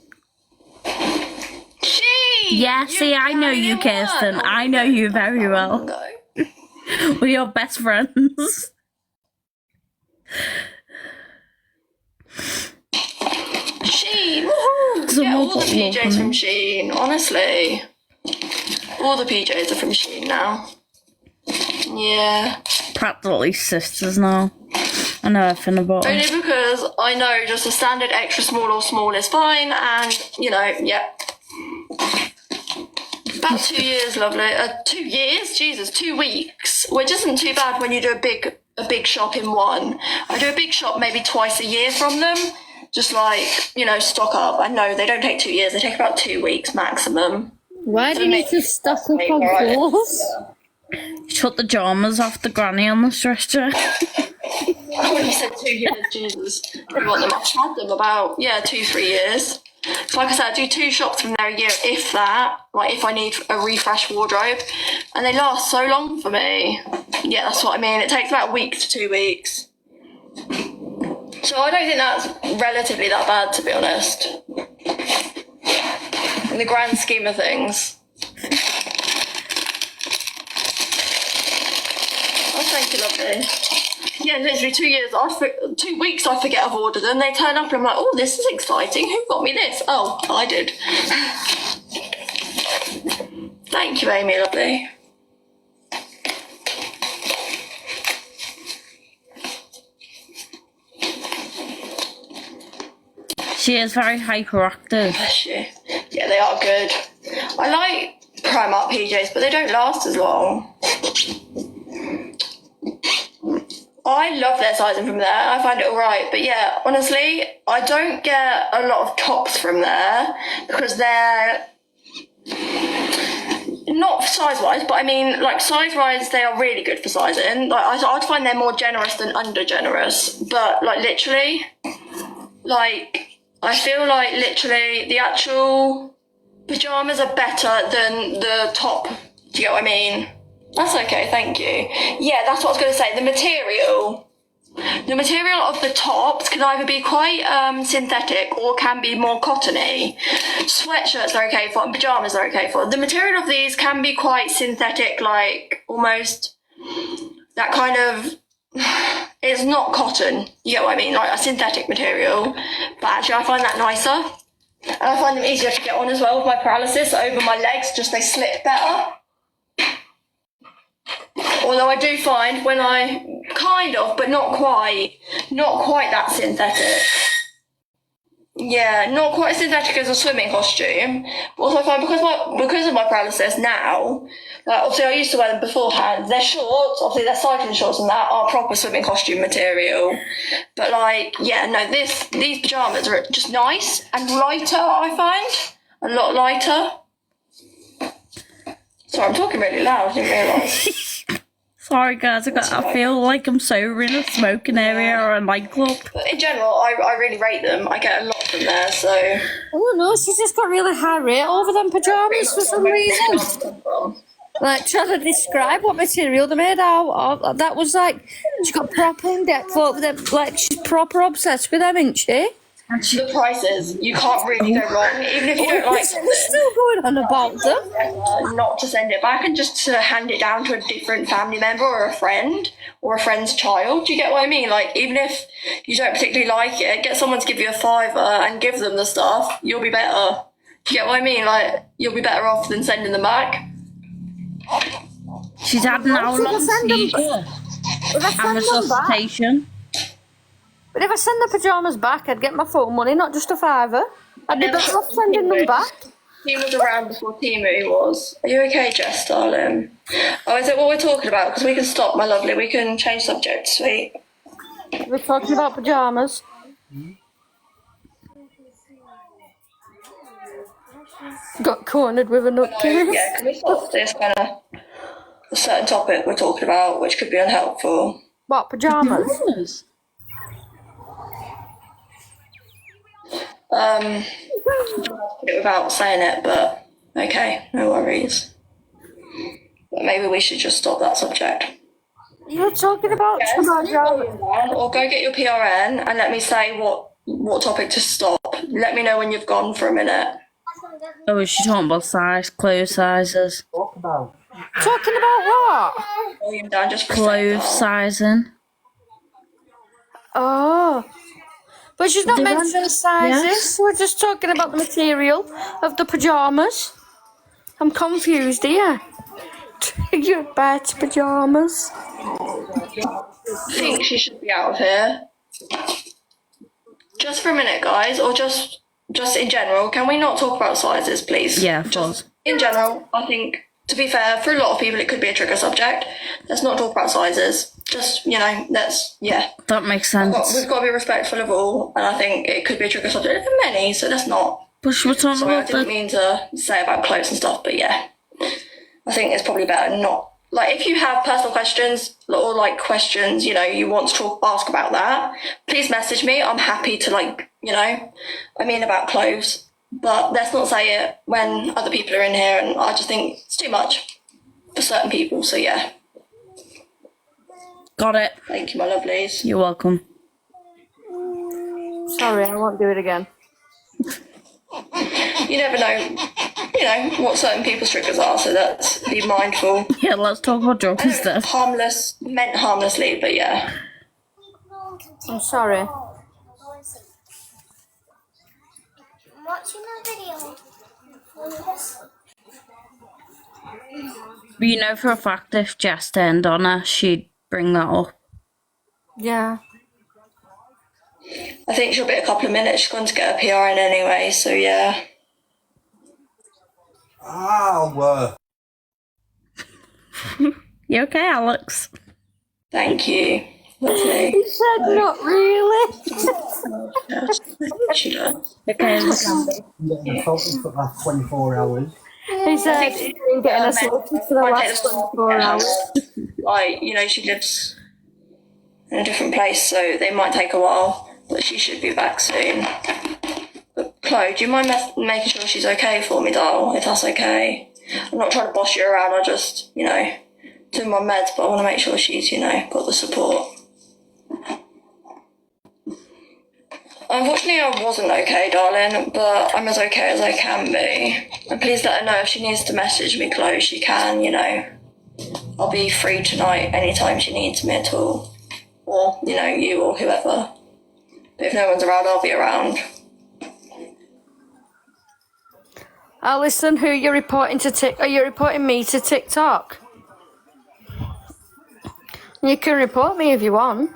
Shein! Yeah, see, I know you, Kirsten. I know you very well. We're your best friends. Shein, woohoo! Get all the PJs from Shein, honestly. All the PJs are from Shein now. Yeah. Practically sisters now. I know everything about Only them. because I know just a standard extra small or small is fine, and, you know, yeah. About 2 years, lovely. 2 years? Jesus, 2 weeks. Which isn't too bad when you do a big shop in one. I do a big shop maybe twice a year from them. Just like, you know, stock up. I know they don't take 2 years, they take about 2 weeks maximum. Why do you need to stock up on clothes? Shut the jammers off the granny on the stretcher. When you said 2 years, Jesus. You want them? I've had them about, 2-3 years. So like I said, I do 2 shops from there a year, if that, like if I need a refresh wardrobe. And they last so long for me. Yeah, that's what I mean. It takes about a week to 2 weeks. So I don't think that's relatively that bad, to be honest. In the grand scheme of things. Oh, thank you, lovely. Yeah, literally 2 years. 2 weeks I forget I've ordered them. They turn up and I'm like, oh, this is exciting. Who got me this? Oh, I did. Thank you, Amy, lovely. She is very hyperactive. Bless you. Yeah, they are good. I like Primark PJs, but they don't last as long. I love their sizing from there. I find it alright. But yeah, honestly, I don't get a lot of tops from there because they're not size-wise, but I mean, like, size-wise, they are really good for sizing. Like, I'd find they're more generous than under-generous. But, like, literally, like, I feel like, literally, the actual pyjamas are better than the top. Do you get what I mean? That's okay, thank you. Yeah, that's what I was going to say. The material of the tops can either be quite synthetic or can be more cottony. Sweatshirts are okay for, and pyjamas are okay for. The material of these can be quite synthetic, like almost that kind of, it's not cotton, you get what I mean, like a synthetic material, but actually I find that nicer. And I find them easier to get on as well with my paralysis over my legs, just they slip better. Although I do find when I kind of, but not quite that synthetic. Yeah, not quite as synthetic as a swimming costume. Also, I find because of my paralysis now, like obviously I used to wear them beforehand. They're shorts, obviously they're cycling shorts, and that are proper swimming costume material. But like, yeah, no, these pajamas are just nice and lighter. I find a lot lighter. Sorry, I'm talking really loud. I didn't realise. Sorry guys, I feel like I'm so in a smoking area or a nightclub. But in general, I really rate them. I get a lot from there, so. I don't know, she's just got really high rate over them pyjamas for some reason. Like, trying to describe what material they're made out of. That was like, she got proper in depth over them. Like, she's proper obsessed with them, isn't she? The prices, you can't really go wrong, even if you don't like something. We're still going on about them. Not to send it back and just to hand it down to a different family member or a friend or a friend's child. Do you get what I mean? Like, even if you don't particularly like it, get someone to give you a $5 and give them the stuff, you'll be better. Do you get what I mean? Like, you'll be better off than sending them back. She's had an hour-long seizure and resuscitation. But if I send the pyjamas back, I'd get my full money, not just a $5. I'd be better off sending them back. He was around before Timu was. Are you okay, Jess, darling? Oh, is it what we're talking about? Because we can stop, my lovely. We can change subject, sweet. We're talking about pyjamas. Got cornered with a nutcase. Yeah, can we stop this kind of a certain topic we're talking about, which could be unhelpful? What, pyjamas? Put it without saying it, but okay, no worries. But maybe we should just stop that subject. You're talking about pyjamas. Or go get your PRN and let me say what topic to stop. Let me know when you've gone for a minute. Oh, is she talking about clothes sizes? Talking about what? Volume down just for a Clothes second. sizing. Oh. But she's not They mentioning sizes. yes. We're just talking about the material of the pyjamas. I'm confused here. Your bad pyjamas. I think she should be out of here. Just for a minute, guys, or just in general. Can we not talk about sizes, please? Yeah, of course. In general, I think, to be fair, for a lot of people it could be a trigger subject. Let's not talk about sizes. Just, yeah. That makes sense. We've got to be respectful of all, and I think it could be a trigger subject for many, so let's not. But she was talking Sorry, I about didn't mean to say about clothes and stuff, but yeah. I think it's probably better not. Like, if you have personal questions, or, like, questions, you want to ask about that, please message me. I'm happy to, about clothes. But let's not say it when other people are in here, and I just think it's too much for certain people, so yeah. Got it. Thank you, my lovelies. You're welcome. Sorry, I won't do it again. You never know, what certain people's triggers are, so let's be mindful. Yeah, let's talk about drugs instead. Harmless, meant harmlessly, but yeah. I'm sorry. I'm watching a video. But you know for a fact if Jess turned on her, she'd bring that up. Yeah. I think she'll be a couple of minutes. She's going to get her PRN anyway, so yeah. You okay, Alex? Thank you. Lovely. He said not really. She does. Okay, I'm getting assaulted for the last 24 hours. He said he's been getting assaulted for the last 24 hours. Like, you know, she lives in a different place, so they might take a while, but she should be back soon. But Chloe, do you mind making sure she's okay for me, doll, if that's okay? I'm not trying to boss you around, I just, you know, do my meds, but I want to make sure she's, you know, got the support. Unfortunately, I wasn't okay, darling, but I'm as okay as I can be. And please let her know if she needs to message me, Chloe, she can, you know. I'll be free tonight anytime she needs me at all. Or, you know, you or whoever. But if no one's around, I'll be around. Alison, who are you reporting to Are you reporting me to TikTok? You can report me if you want.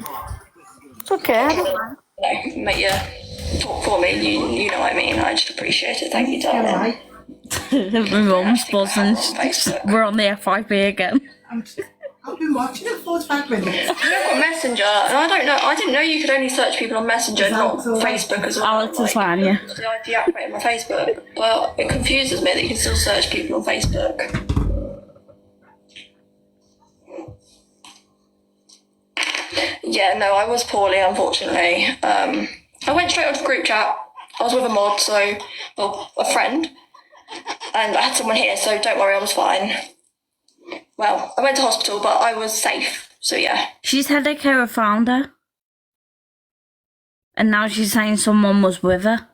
It's okay. I don't mind. No, make you talk for me, you know what I mean. I just appreciate it. Thank you, darling. My mum's buzzing. We're on the FIB again. I've been watching it for 5 minutes. I've got Messenger, and I didn't know you could only search people on Messenger, not Facebook as well. Alex is fine, yeah. So I deactivated my Facebook, but it confuses me that you can still search people on Facebook. Yeah, no, I was poorly, unfortunately. I went straight onto the group chat. I was with a mod, a friend, and I had someone here, so don't worry, I was fine. Well, I went to hospital, but I was safe, so yeah. She's had a carer found her. And now she's saying someone was with her.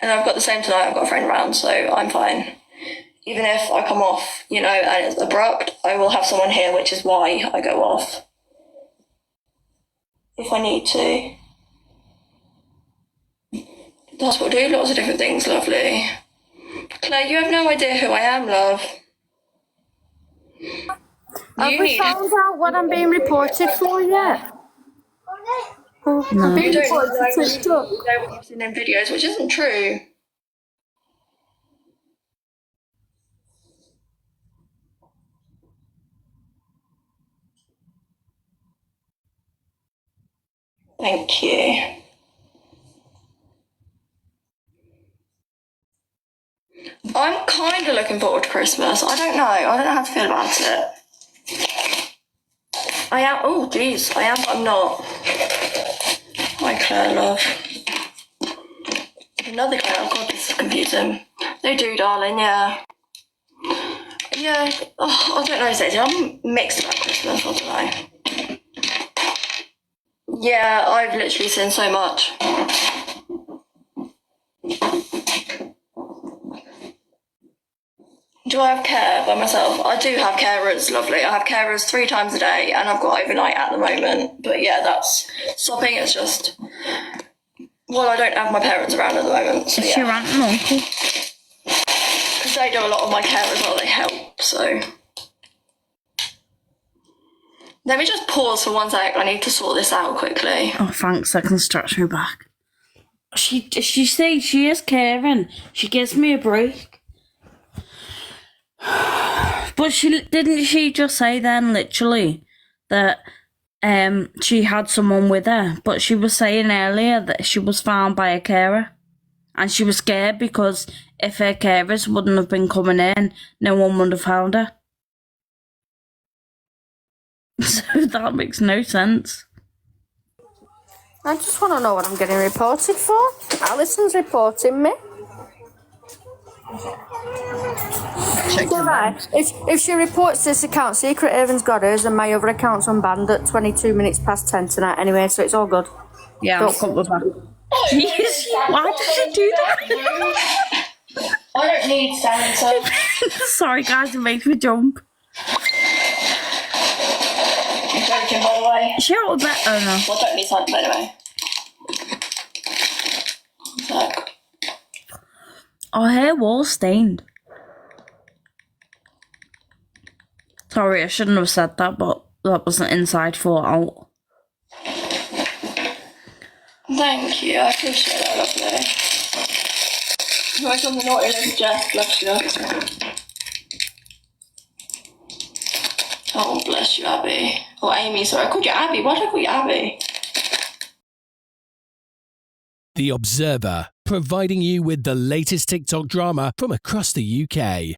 And I've got the same tonight, I've got a friend around, so I'm fine. Even if I come off, you know, and it's abrupt, I will have someone here, which is why I go off. If I need to. The hospital do lots of different things, lovely. Claire, you have no idea who I am, love. Have we found out what I'm being reported for yet? No. I'm being You reported don't to know TikTok. what I've seen in videos, which isn't true. Thank you. I'm kind of looking forward to Christmas. I don't know how to feel about it. I am. Oh, geez. I am, but I'm not. Hi, Claire, love. Another Claire. Oh, God, this is confusing. They do, darling, yeah. Yeah. Oh, I don't know, Stacey. I'm mixed about Christmas. I don't know. Yeah, I've literally seen so much. Do I have care by myself? I do have carers, lovely. I have carers 3 times a day, and I've got overnight at the moment. But yeah, that's stopping. It's just, well, I don't have my parents around at the moment. So Is she your aunt and uncle? because they do a lot of my care as well. They help. So let me just pause for 1 sec. I need to sort this out quickly. Oh, thanks. I can stretch her back. She says she is caring. She gives me a break. But didn't she just say then, literally, that she had someone with her? But she was saying earlier that she was found by a carer, and she was scared because if her carers wouldn't have been coming in, no one would have found her. So that makes no sense. I just want to know what I'm getting reported for. Alison's reporting me. So right, if she reports this account, Secret Haven's got hers, and my other account's unbanned at 22 minutes past 10 tonight anyway, so it's all good. Yeah, I'll come with her. Jeez, why did she do that? I don't need stand, so. Sorry, guys, it makes me jump. I'm joking, by the way. Shut up, oh no. Well, I don't need stand, by the way. So. Our hair was stained. Sorry, I shouldn't have said that, but that was an inside thought out. Thank you, I appreciate that, lovely. You're on the naughty list, Jess, bless you. Oh, bless you, Abby. Oh, Amy, sorry, I called you Abby. Why did I call you Abby? The Observer, providing you with the latest TikTok drama from across the UK.